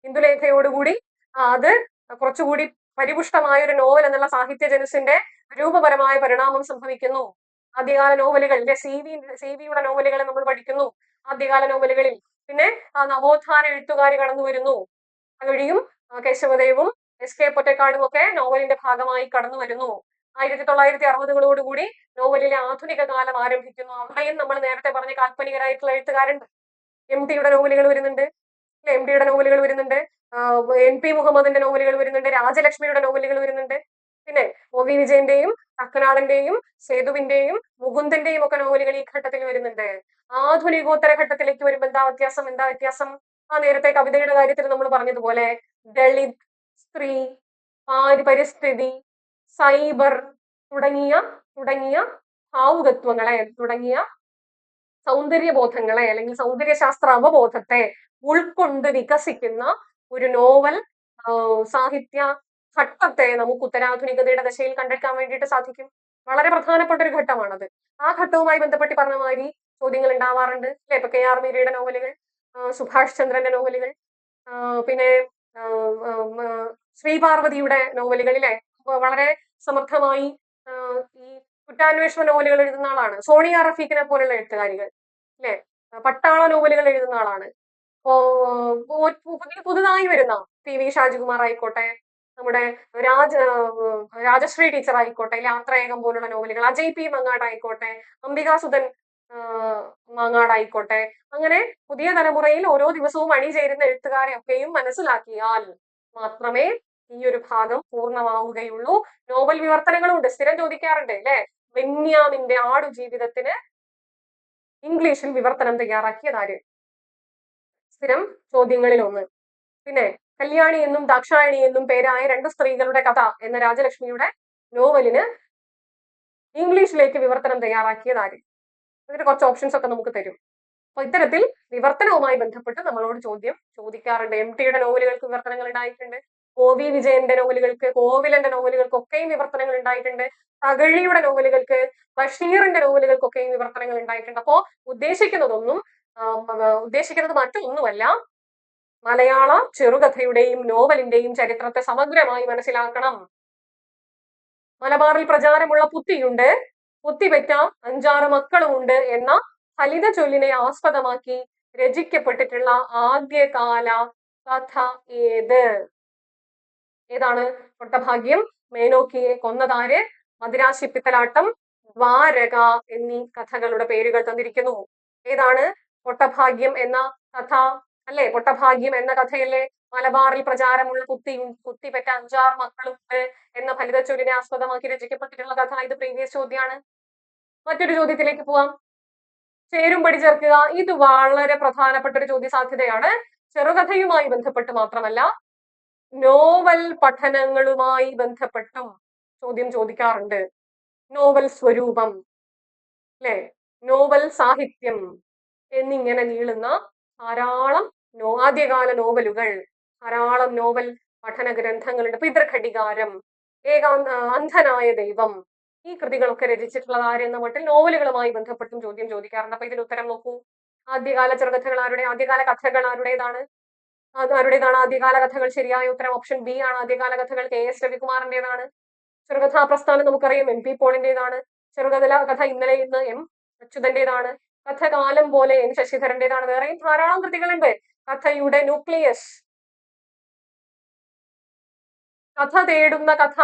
ഇന്ദുലേഖയോടുകൂടി അത് കുറച്ചുകൂടി പരിപുഷ്ടമായ ഒരു നോവൽ എന്നുള്ള സാഹിത്യ ജനുസിന്റെ രൂപപരമായ പരിണാമം സംഭവിക്കുന്നു. ആദ്യകാല നോവലുകൾ CV യുടെ നോവലുകൾ നമ്മൾ പഠിക്കുന്നു ആദ്യകാല നോവലുകളിൽ. പിന്നെ നവോത്ഥാന എഴുത്തുകാർ കടന്നു വരുന്നു. തകഴിയും കേശവദേവും SK പൊറ്റക്കാടും ഒക്കെ നോവലിന്റെ ഭാഗമായി കടന്നു വരുന്നു. 1960 നോവലിലെ ആധുനിക കാലം ആരംഭിക്കുന്നു. അവിടെയും നമ്മൾ നേരത്തെ പറഞ്ഞ കാൽപ്പനികരായിട്ടുള്ള എഴുത്തുകാരുണ്ട്. MTയുടെ നോവലുകൾ വരുന്നുണ്ട്, MTയുടെ നോവലുകൾ വരുന്നുണ്ട്, NP മുഹമ്മദിന്റെ നോവലുകൾ വരുന്നുണ്ട്, രാജലക്ഷ്മിയുടെ നോവലുകൾ വരുന്നുണ്ട്, പിന്നെ OV വിജയന്റെയും കക്കനാടന്റെയും സേതുവിന്റെയും മുകുന്ദന്റെയും ഒക്കെ നോവലുകൾ ഈ ഘട്ടത്തിൽ വരുന്നുണ്ട്. ആധുനികോത്തര ഘട്ടത്തിലേക്ക് വരുമ്പോൾ എന്താ വ്യത്യാസം? നേരത്തെ കവിതയുടെ കാര്യത്തിൽ നമ്മൾ പറഞ്ഞതുപോലെ ദളിത്, സ്ത്രീ, പരിസ്ഥിതി, സൈബർ തുടങ്ങിയ ഭാവുകത്വങ്ങളെ, തുടങ്ങിയ സൗന്ദര്യബോധങ്ങളെ അല്ലെങ്കിൽ സൗന്ദര്യശാസ്ത്ര അവബോധത്തെ ഉൾക്കൊണ്ട് വികസിക്കുന്ന ഒരു നോവൽ സാഹിത്യ ഘട്ടത്തെ നമുക്ക് ഉത്തരാധുനികതയുടെ ദശയിൽ കണ്ടെടുക്കാൻ വേണ്ടിയിട്ട് സാധിക്കും. വളരെ പ്രധാനപ്പെട്ട ഒരു ഘട്ടമാണത്. ആ ഘട്ടവുമായി ബന്ധപ്പെട്ട് പറഞ്ഞ മാതിരി ചോദ്യങ്ങൾ ഉണ്ടാവാറുണ്ട് അല്ലെ. ഇപ്പൊ KR മീരയുടെ നോവലുകൾ, സുഭാഷ് ചന്ദ്രന്റെ നോവലുകൾ, പിന്നെ ശ്രീപാർവതിയുടെ നോവലുകളിലെ വളരെ സമർത്ഥമായി ഈ കുറ്റാന്വേഷണ നോവലുകൾ എഴുതുന്ന ആളാണ്. സോണിയ റഫീഖിനെ പോലുള്ള എഴുത്തുകാരികൾ അല്ലെ. പട്ടാള നോവലുകൾ എഴുതുന്ന ആളാണ്. പുതുതായി വരുന്ന PV ഷാജികുമാർ ആയിക്കോട്ടെ, നമ്മുടെ രാജശ്രീ ടീച്ചർ ആയിക്കോട്ടെ, യാത്രയേകം പോലുള്ള നോവലുകൾ, അജയ് P മങ്ങാട് ആയിക്കോട്ടെ, അംബികാസുധൻ മാങ്ങാടായിക്കോട്ടെ, അങ്ങനെ പുതിയ തലമുറയിൽ ഓരോ ദിവസവും അണിചേരുന്ന എഴുത്തുകാരെ ഒക്കെയും മനസ്സിലാക്കിയാൽ മാത്രമേ ഈ ഒരു ഭാഗം പൂർണ്ണമാവുകയുള്ളൂ. നോവൽ വിവർത്തനങ്ങളുണ്ട്, സ്ഥിരം ചോദിക്കാറുണ്ട് അല്ലെ. ബെന്യാമിന്റെ ആടുജീവിതത്തിന് ഇംഗ്ലീഷിൽ വിവർത്തനം തയ്യാറാക്കിയത് ആര്? സ്ഥിരം ചോദ്യങ്ങളിൽ ഒന്ന്. പിന്നെ കല്യാണി എന്നും ദാക്ഷായണി എന്നും പേരായ രണ്ട് സ്ത്രീകളുടെ കഥ എന്ന രാജലക്ഷ്മിയുടെ നോവലിന് ഇംഗ്ലീഷിലേക്ക് വിവർത്തനം തയ്യാറാക്കിയത് ആര്? അതിന് കുറച്ച് ഓപ്ഷൻസ് ഒക്കെ നമുക്ക് തരും. അപ്പൊ ഇത്തരത്തിൽ വിവർത്തനവുമായി ബന്ധപ്പെട്ട് നമ്മളോട് ചോദ്യം ചോദിക്കാറുണ്ട്. MTയുടെ നോവലുകൾക്ക് വിവർത്തനങ്ങൾ ഉണ്ടായിട്ടുണ്ട്, OV വിജയന്റെ നോവലുകൾക്ക്, കോവിലന്റെ നോവലുകൾക്കൊക്കെയും വിവർത്തനങ്ങൾ ഉണ്ടായിട്ടുണ്ട്. തകഴിയുടെ നോവലുകൾക്ക്, ബഷീറിന്റെ നോവലുകൾക്കൊക്കെയും വിവർത്തനങ്ങൾ ഉണ്ടായിട്ടുണ്ട്. അപ്പോ ഉദ്ദേശിക്കുന്നത് മറ്റൊന്നുമല്ല, മലയാള ചെറുകഥയുടെയും നോവലിന്റെയും ചരിത്രത്തെ സമഗ്രമായി മനസ്സിലാക്കണം. മലബാറിൽ പ്രചാരമുള്ള പുത്തിയുണ്ട്, പുത്തിപെറ്റ 5-6 മക്കളുമുണ്ട് എന്ന ഫലിത ചൊല്ലിനെ ആസ്പദമാക്കി രചിക്കപ്പെട്ടിട്ടുള്ള ആദ്യകാല കഥ ഏത്? ഏതാണ്? കൊട്ടഭാഗ്യം, മേനോക്കിയെ കൊന്നതാര്, മദിരാശി പിത്തലാട്ടം, ദ്വാരക എന്നീ കഥകളുടെ പേരുകൾ തന്നിരിക്കുന്നു. ഏതാണ് കൊട്ടഭാഗ്യം എന്ന കഥ? അല്ലെ, കൊട്ടഭാഗ്യം എന്ന കഥയല്ലേ മലബാറിൽ പ്രചാരമുള്ള കുത്തിപെറ്റ 5-6 മക്കളുണ്ട് എന്ന ഫലിതച്ചൊല്ലിനെ ആസ്പദമാക്കി രചിക്കപ്പെട്ടിട്ടുള്ള കഥ? ഇത് പ്രീവിയസ് ചോദ്യമാണ്. മറ്റൊരു ചോദ്യത്തിലേക്ക് പോവാം. ചേരുംപടി ചേർക്കുക. ഇത് വളരെ പ്രധാനപ്പെട്ട ഒരു ചോദ്യ സാധ്യതയാണ്. ചെറുകഥയുമായി ബന്ധപ്പെട്ട് മാത്രമല്ല, നോവൽ പഠനങ്ങളുമായി ബന്ധപ്പെട്ടും ചോദ്യം ചോദിക്കാറുണ്ട്. നോവൽ സ്വരൂപം, അല്ലെ, നോവൽ സാഹിത്യം എന്നിങ്ങനെ നീളുന്ന ധാരാളം ആദ്യകാല നോവലുകൾ, ധാരാളം നോവൽ പഠന ഗ്രന്ഥങ്ങളുണ്ട്. പിതൃഘടികാരം, അന്ധനായ ദൈവം, ഈ കൃതികളൊക്കെ രചിച്ചിട്ടുള്ളത് ആരെന്ന മട്ടിൽ നോവലുകളുമായി ബന്ധപ്പെട്ടും ചോദ്യം ചോദിക്കാറുണ്ട്. അപ്പൊ ഇതിന് ഉത്തരം നോക്കൂ. ആദ്യകാല ചെറുകഥകൾ ആദ്യകാല കഥകൾ ആരുടേതാണ്? ആദ്യകാല കഥകൾ. ശരിയായ ഉത്തരം ഓപ്ഷൻ ബി ആണ്. ആദ്യകാല കഥകൾ KS രവികുമാറിന്റേതാണ്. ചെറുകഥാ പ്രസ്ഥാനം നമുക്കറിയാം MP പോളിന്റേതാണ്. കഥ ഇന്നലെ ഇന്ന് M അച്യുതന്റേതാണ്. കഥ കാലം പോലെ N ശശിധരന്റേതാണ്. വേറെയും ധാരാളം കൃതികളുണ്ട്. കഥയുടെ ന്യൂക്ലിയസ്, കഥ തേടുന്ന കഥ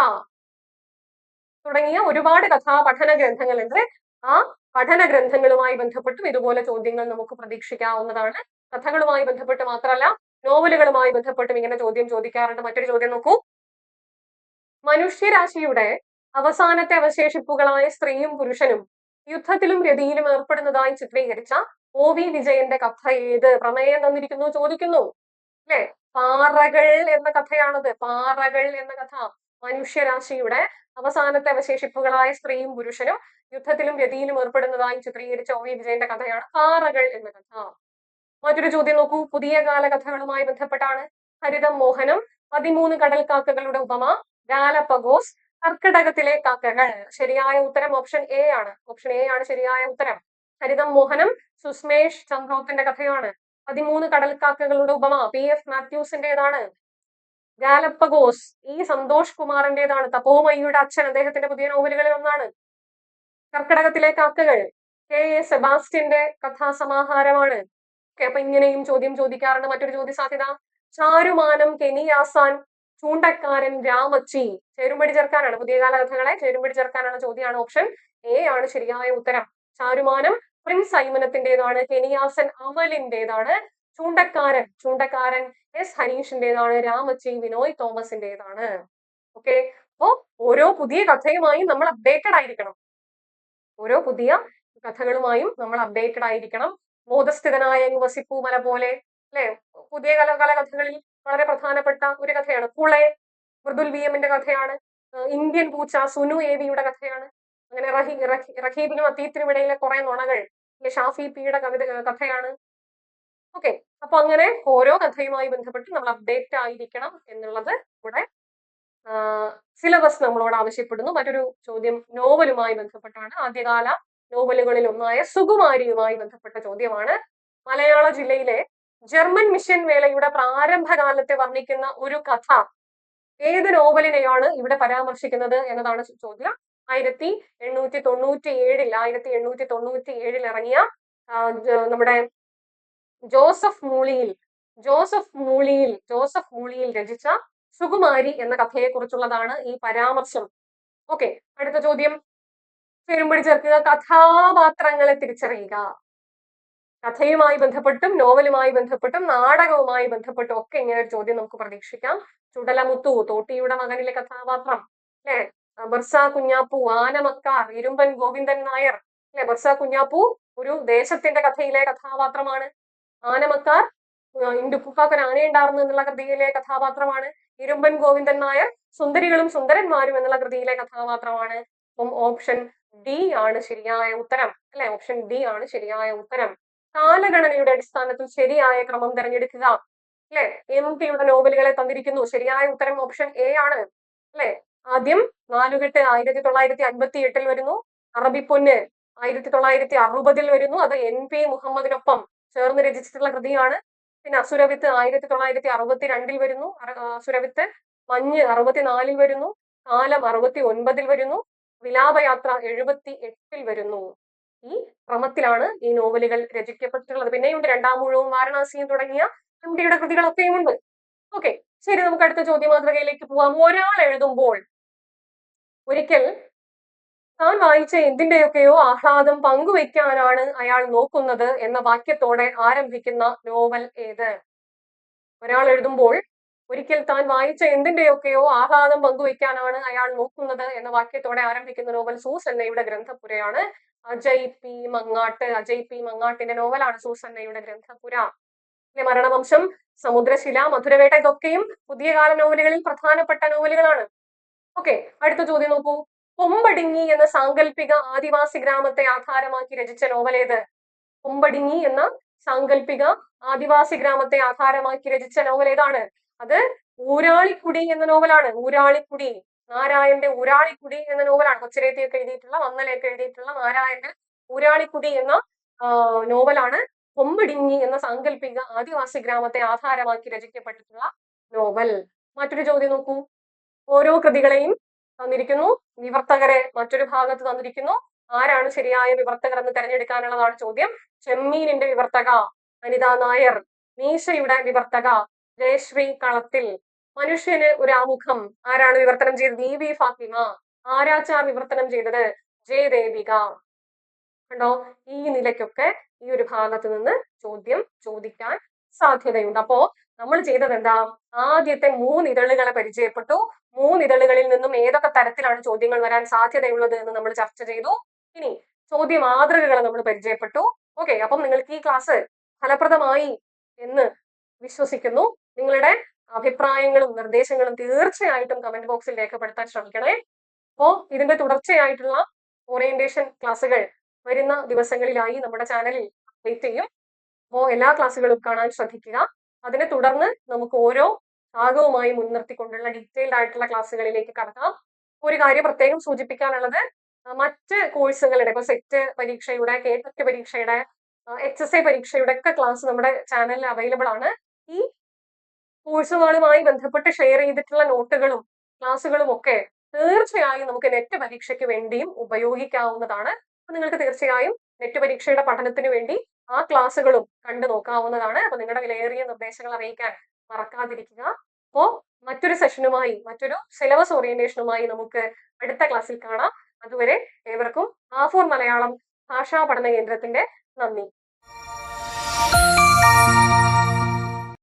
തുടങ്ങിയ ഒരുപാട് പഠന ഗ്രന്ഥങ്ങളുണ്ട്. ആ പഠന ഗ്രന്ഥങ്ങളുമായി ബന്ധപ്പെട്ടും ഇതുപോലെ ചോദ്യങ്ങൾ നമുക്ക് പ്രതീക്ഷിക്കാവുന്നതാണ്. കഥകളുമായി ബന്ധപ്പെട്ട് മാത്രമല്ല, നോവലുകളുമായി ബന്ധപ്പെട്ടും ഇങ്ങനെ ചോദ്യം ചോദിക്കാറുണ്ട്. മറ്റൊരു ചോദ്യം നോക്കൂ. മനുഷ്യരാശിയുടെ അവസാനത്തെ അവശേഷിപ്പുകളായ സ്ത്രീയും പുരുഷനും യുദ്ധത്തിലും രതിയിലും ഏർപ്പെടുന്നതായി ചിത്രീകരിച്ച OV വിജയന്റെ കഥ ഏത്? പ്രമേയം തന്നിരിക്കുന്നു, ചോദിക്കുന്നു. അല്ലെ, പാറകൾ എന്ന കഥയാണത്. പാറകൾ എന്ന കഥ. മനുഷ്യരാശിയുടെ അവസാനത്തെ അവശേഷിപ്പുകളായ സ്ത്രീയും പുരുഷനും യുദ്ധത്തിലും രതിയിലും ഏർപ്പെടുന്നതായി ചിത്രീകരിച്ച OV വിജയന്റെ കഥയാണ് പാറകൾ എന്ന കഥ. മറ്റൊരു ചോദ്യം നോക്കൂ. പുതിയ കാല കഥകളുമായി ബന്ധപ്പെട്ടാണ്. ഹരിതം മോഹനം, 13 കടൽക്കാക്കകളുടെ ഉപമ, ഗാലപ്പഗോസ്, കർക്കിടകത്തിലെ കാക്കകൾ. ശരിയായ ഉത്തരം ഓപ്ഷൻ A ആണ്. ഓപ്ഷൻ A ആണ് ശരിയായ ഉത്തരം. ഹരിതം മോഹനം സുസ്മേഷ് ചന്ദ്രോത്തിന്റെ കഥയാണ്. 13 കടൽക്കാക്കകളുടെ ഉപമ PF മാത്യൂസിന്റേതാണ്. ഗാലപ്പഗോസ് സന്തോഷ് കുമാറിന്റേതാണ്. തപോമയിയുടെ അച്ഛൻ അദ്ദേഹത്തിന്റെ പുതിയ നോവലുകളിൽ ഒന്നാണ്. കർക്കിടകത്തിലെ കാക്കകൾ KA സെബാസ്റ്റ്യന്റെ കഥാസമാഹാരമാണ്. അപ്പൊ ഇങ്ങനെയും ചോദ്യം ചോദിക്കാറുണ്ട്. മറ്റൊരു ചോദ്യ സാധ്യത. ചാരുമാനം, കെനിയാസാൻ, ചൂണ്ടക്കാരൻ, രാമച്ചി. ചേരുംപടി ചേർക്കാനാണ്. പുതിയ കാല കഥകളെ ചേരുംപടി ചേർക്കാനാണ് ചോദ്യമാണ്. ഓപ്ഷൻ A ആണ് ശരിയായ ഉത്തരം. ചാരുമാനം പ്രിൻസ് സൈമനത്തിന്റേതാണ്. കെനിയാസൻ അമലിന്റേതാണ്. ചൂണ്ടക്കാരൻ S ഹരീഷിന്റേതാണ്. രാമച്ചി വിനോയ് തോമസിന്റേതാണ്. ഓക്കെ, അപ്പോ ഓരോ പുതിയ കഥയുമായും നമ്മൾ അപ്ഡേറ്റഡ് ആയിരിക്കണം. ഓരോ പുതിയ കഥകളുമായും നമ്മൾ അപ്ഡേറ്റഡ് ആയിരിക്കണം. ബോധസ്ഥിതനായ വസിപ്പൂമല പോലെ, അല്ലെ, പുതിയ കല കഥകളിൽ വളരെ പ്രധാനപ്പെട്ട ഒരു കഥയാണ്. പുളെ മൃദുൽ VM ന്റെ കഥയാണ്. ഇന്ത്യൻ പൂച്ച സുനു AVയുടെ കഥയാണ്. അങ്ങനെ റഹീബിനും അത്തീത്തിനും ഇടയിലെ കുറെ നുണകൾ, ഷാഫി പിയുടെ കഥയാണ്. ഓക്കെ, അപ്പൊ അങ്ങനെ ഓരോ കഥയുമായി ബന്ധപ്പെട്ട് നമ്മൾ അപ്ഡേറ്റ് ആയിരിക്കണം എന്നുള്ളത് ഇവിടെ സിലബസ് നമ്മളോട് ആവശ്യപ്പെടുന്നു. മറ്റൊരു ചോദ്യം നോവലുമായി ബന്ധപ്പെട്ടാണ്. ആദ്യകാല നോവലുകളിൽ ഒന്നായ സുകുമാരിയുമായി ബന്ധപ്പെട്ട ചോദ്യമാണ്. മലയാള ജില്ലയിലെ ജർമ്മൻ മിഷൻ വേലയുടെ പ്രാരംഭകാലത്തെ വർണ്ണിക്കുന്ന ഒരു കഥ ഏത് നോവലിനെയാണ് ഇവിടെ പരാമർശിക്കുന്നത് എന്നതാണ് ചോദ്യം. 1897 ഇറങ്ങിയ നമ്മുടെ ജോസഫ് മൂളിയിൽ രചിച്ച സുകുമാരി എന്ന കഥയെ കുറിച്ചുള്ളതാണ് ഈ പരാമർശം. ഓക്കെ, അടുത്ത ചോദ്യം ചേരുംപടി ചേർക്കുക. കഥാപാത്രങ്ങളെ തിരിച്ചറിയുക. കഥയുമായി ബന്ധപ്പെട്ടും നോവലുമായി ബന്ധപ്പെട്ടും നാടകവുമായി ബന്ധപ്പെട്ടും ഒക്കെ ഇങ്ങനെ ഒരു ചോദ്യം നമുക്ക് പ്രതീക്ഷിക്കാം. ചുടലമുത്തു, തോട്ടിയുടെ മകനിലെ കഥാപാത്രം, അല്ലെ, ബർസ കുഞ്ഞാപ്പു, ആനമക്കാർ, ഇരുമ്പൻ ഗോവിന്ദൻ നായർ. അല്ലെ, ബർസ കുഞ്ഞാപ്പു ഒരു ദേശത്തിന്റെ കഥയിലെ കഥാപാത്രമാണ്. ആനമക്കാർ ഇന്ദുപ്പുക്കാക്കൊരു ആനയുണ്ടായിരുന്നു എന്നുള്ള കൃതിയിലെ കഥാപാത്രമാണ്. ഇരുമ്പൻ ഗോവിന്ദൻ നായർ സുന്ദരികളും സുന്ദരന്മാരും എന്നുള്ള കൃതിയിലെ കഥാപാത്രമാണ്. അപ്പം ഓപ്ഷൻ ഡി ആണ് ശരിയായ ഉത്തരം. അല്ലെ, ഓപ്ഷൻ ഡി ആണ് ശരിയായ ഉത്തരം. കാലഗണനയുടെ അടിസ്ഥാനത്തിൽ ശരിയായ ക്രമം തിരഞ്ഞെടുക്കുക. അല്ലെ? MP-യുടെ നോവലുകളെ തന്നിരിക്കുന്നു. ശരിയായ ഉത്തരം ഓപ്ഷൻ എ ആണ്. അല്ലെ? ആദ്യം നാലുകെട്ട് 1958 വരുന്നു. അറബിപ്പൊന്ന് 1960 വരുന്നു. അത് NP മുഹമ്മദിനൊപ്പം ചേർന്ന് രചിച്ചിട്ടുള്ള കൃതിയാണ്. പിന്നെ അസുരവിത്ത് 1962 വരുന്നു. അസുരവിത്ത്. മഞ്ഞ് 64 വരുന്നു. കാലം 69 വരുന്നു. വിലാപയാത്ര 78 വരുന്നു. ഈ ക്രമത്തിലാണ് ഈ നോവലുകൾ രചിക്കപ്പെട്ടിട്ടുള്ളത്. പിന്നെയുണ്ട് രണ്ടാമൂഴവും വാരണാസിയും തുടങ്ങിയ MT-യുടെ കൃതികളൊക്കെയും ഉണ്ട്. ഓക്കെ, ശരി, നമുക്ക് അടുത്ത ചോദ്യമാതൃകയിലേക്ക് പോവാം. ഒരാൾ എഴുതുമ്പോൾ ഒരിക്കൽ താൻ വായിച്ച എന്തിന്റെയൊക്കെയോ ആഹ്ലാദം പങ്കുവെക്കാനാണ് അയാൾ നോക്കുന്നത് എന്ന വാക്യത്തോടെ ആരംഭിക്കുന്ന നോവൽ ഏത്? ഒരാൾ എഴുതുമ്പോൾ ഒരിക്കൽ താൻ വായിച്ച എന്തിന്റെയൊക്കെയോ ആഹ്ലാദം പങ്കുവെക്കാനാണ് അയാൾ നോക്കുന്നത് എന്ന വാക്യത്തോടെ ആരംഭിക്കുന്ന നോവൽ സൂസന്നയുടെ ഗ്രന്ഥപുരയാണ്. അജയ് പി മങ്ങാട്ട്. അജയ് പി മങ്ങാട്ടിന്റെ നോവലാണ് സൂസന്നയുടെ ഗ്രന്ഥപുര. മരണവംശം, സമുദ്രശില, മധുരവേട്ട ഇതൊക്കെയും പുതിയ കാല നോവലുകളിൽ പ്രധാനപ്പെട്ട നോവലുകളാണ്. ഓക്കെ, അടുത്ത ചോദ്യം നോക്കൂ. കൊമ്പടിങ്ങി എന്ന സാങ്കല്പിക ആദിവാസി ഗ്രാമത്തെ ആധാരമാക്കി രചിച്ച നോവൽ ഏത്? കൊമ്പടിങ്ങി എന്ന സാങ്കല്പിക ആദിവാസി ഗ്രാമത്തെ ആധാരമാക്കി രചിച്ച നോവൽ ഏതാണ്? അത് ഊരാളിക്കുടി എന്ന നോവലാണ്. ഊരാളിക്കുടി, നാരായണന്റെ ഊരാളിക്കുടി എന്ന നോവലാണ്. കൊച്ചിലേത്തിയൊക്കെ എഴുതിയിട്ടുള്ള, വന്നലയൊക്കെ എഴുതിയിട്ടുള്ള നാരായണന്റെ ഊരാളിക്കുടി എന്ന നോവലാണ് കൊമ്പടിങ്ങി എന്ന സാങ്കല്പിക ആദിവാസി ഗ്രാമത്തെ ആധാരമാക്കി രചിക്കപ്പെട്ടിട്ടുള്ള നോവൽ. മറ്റൊരു ചോദ്യം നോക്കൂ. ഓരോ കൃതികളെയും തന്നിരിക്കുന്നു. വിവർത്തകരെ മറ്റൊരു ഭാഗത്ത് തന്നിരിക്കുന്നു. ആരാണ് ശരിയായ വിവർത്തകർ എന്ന് തെരഞ്ഞെടുക്കാനുള്ളതാണ് ചോദ്യം. ചെമ്മീനിന്റെ വിവർത്തക അനിതാ നായർ, മീശയുടെ വിവർത്തക ജയശ്രീ കളത്തിൽ, മനുഷ്യന് ഒരു ആമുഖം ആരാണ് വിവർത്തനം ചെയ്തത്? VV ഫാത്തിമ. ആരാച്ചാർ വിവർത്തനം ചെയ്തത്? ജയദേവിക. കണ്ടോ, ഈ നിലയ്ക്കൊക്കെ ഈ ഒരു ഭാഗത്ത് നിന്ന് ചോദ്യം ചോദിക്കാൻ സാധ്യതയുണ്ട്. അപ്പോ നമ്മൾ ചെയ്തത് എന്താ? ആദ്യത്തെ 3 ഇതളുകളെ പരിചയപ്പെട്ടു. 3 ഇതളുകളിൽ നിന്നും ഏതൊക്കെ തരത്തിലാണ് ചോദ്യങ്ങൾ വരാൻ സാധ്യതയുള്ളത് എന്ന് നമ്മൾ ചർച്ച ചെയ്തു. ഇനി ചോദ്യ മാതൃകകൾ നമ്മൾ പരിചയപ്പെട്ടു. ഓക്കെ, അപ്പം നിങ്ങൾക്ക് ഈ ക്ലാസ് ഫലപ്രദമായി എന്ന് വിശ്വസിക്കുന്നു. നിങ്ങളുടെ അഭിപ്രായങ്ങളും നിർദ്ദേശങ്ങളും തീർച്ചയായിട്ടും കമന്റ് ബോക്സിൽ രേഖപ്പെടുത്താൻ ശ്രമിക്കണേ. അപ്പോ ഇതിന്റെ തുടർച്ചയായിട്ടുള്ള ഓറിയന്റേഷൻ ക്ലാസ്സുകൾ വരുന്ന ദിവസങ്ങളിലായി നമ്മുടെ ചാനലിൽ അപ്ഡേറ്റ് ചെയ്യും. അപ്പോൾ എല്ലാ ക്ലാസ്സുകളും കാണാൻ ശ്രദ്ധിക്കുക. അതിനെ തുടർന്ന് നമുക്ക് ഓരോ ഭാഗവുമായി മുൻനിർത്തിക്കൊണ്ടുള്ള ഡീറ്റെയിൽഡ് ആയിട്ടുള്ള ക്ലാസ്സുകളിലേക്ക് കടക്കാം. ഒരു കാര്യം പ്രത്യേകം സൂചിപ്പിക്കാനുള്ളത്, മറ്റ് കോഴ്സുകളുടെ ഇപ്പൊ സെറ്റ് പരീക്ഷയുടെ, കേട്ടറ്റ് പരീക്ഷയുടെ, HSA പരീക്ഷയുടെ ഒക്കെ ക്ലാസ് നമ്മുടെ ചാനലിൽ അവൈലബിൾ ആണ്. ഈ കോഴ്സുകളുമായി ബന്ധപ്പെട്ട് ഷെയർ ചെയ്തിട്ടുള്ള നോട്ടുകളും ക്ലാസ്സുകളും ഒക്കെ തീർച്ചയായും നമുക്ക് നെറ്റ് പരീക്ഷയ്ക്ക് വേണ്ടിയും ഉപയോഗിക്കാവുന്നതാണ്. അപ്പൊ നിങ്ങൾക്ക് തീർച്ചയായും നെറ്റ് പരീക്ഷയുടെ പഠനത്തിന് വേണ്ടി ആ ക്ലാസ്സുകളും കണ്ടു നോക്കാവുന്നതാണ്. അപ്പൊ നിങ്ങളുടെ വിലയേറിയ നിർദ്ദേശങ്ങൾ അറിയിക്കാൻ മറക്കാതിരിക്കുക. അപ്പോ മറ്റൊരു സെഷനുമായി, മറ്റൊരു സിലബസ് ഓറിയന്റേഷനുമായി നമുക്ക് അടുത്ത ക്ലാസ്സിൽ കാണാം. അതുവരെ ഏവർക്കും A4 മലയാളം ഭാഷാ പഠന കേന്ദ്രത്തിന്റെ നന്ദി.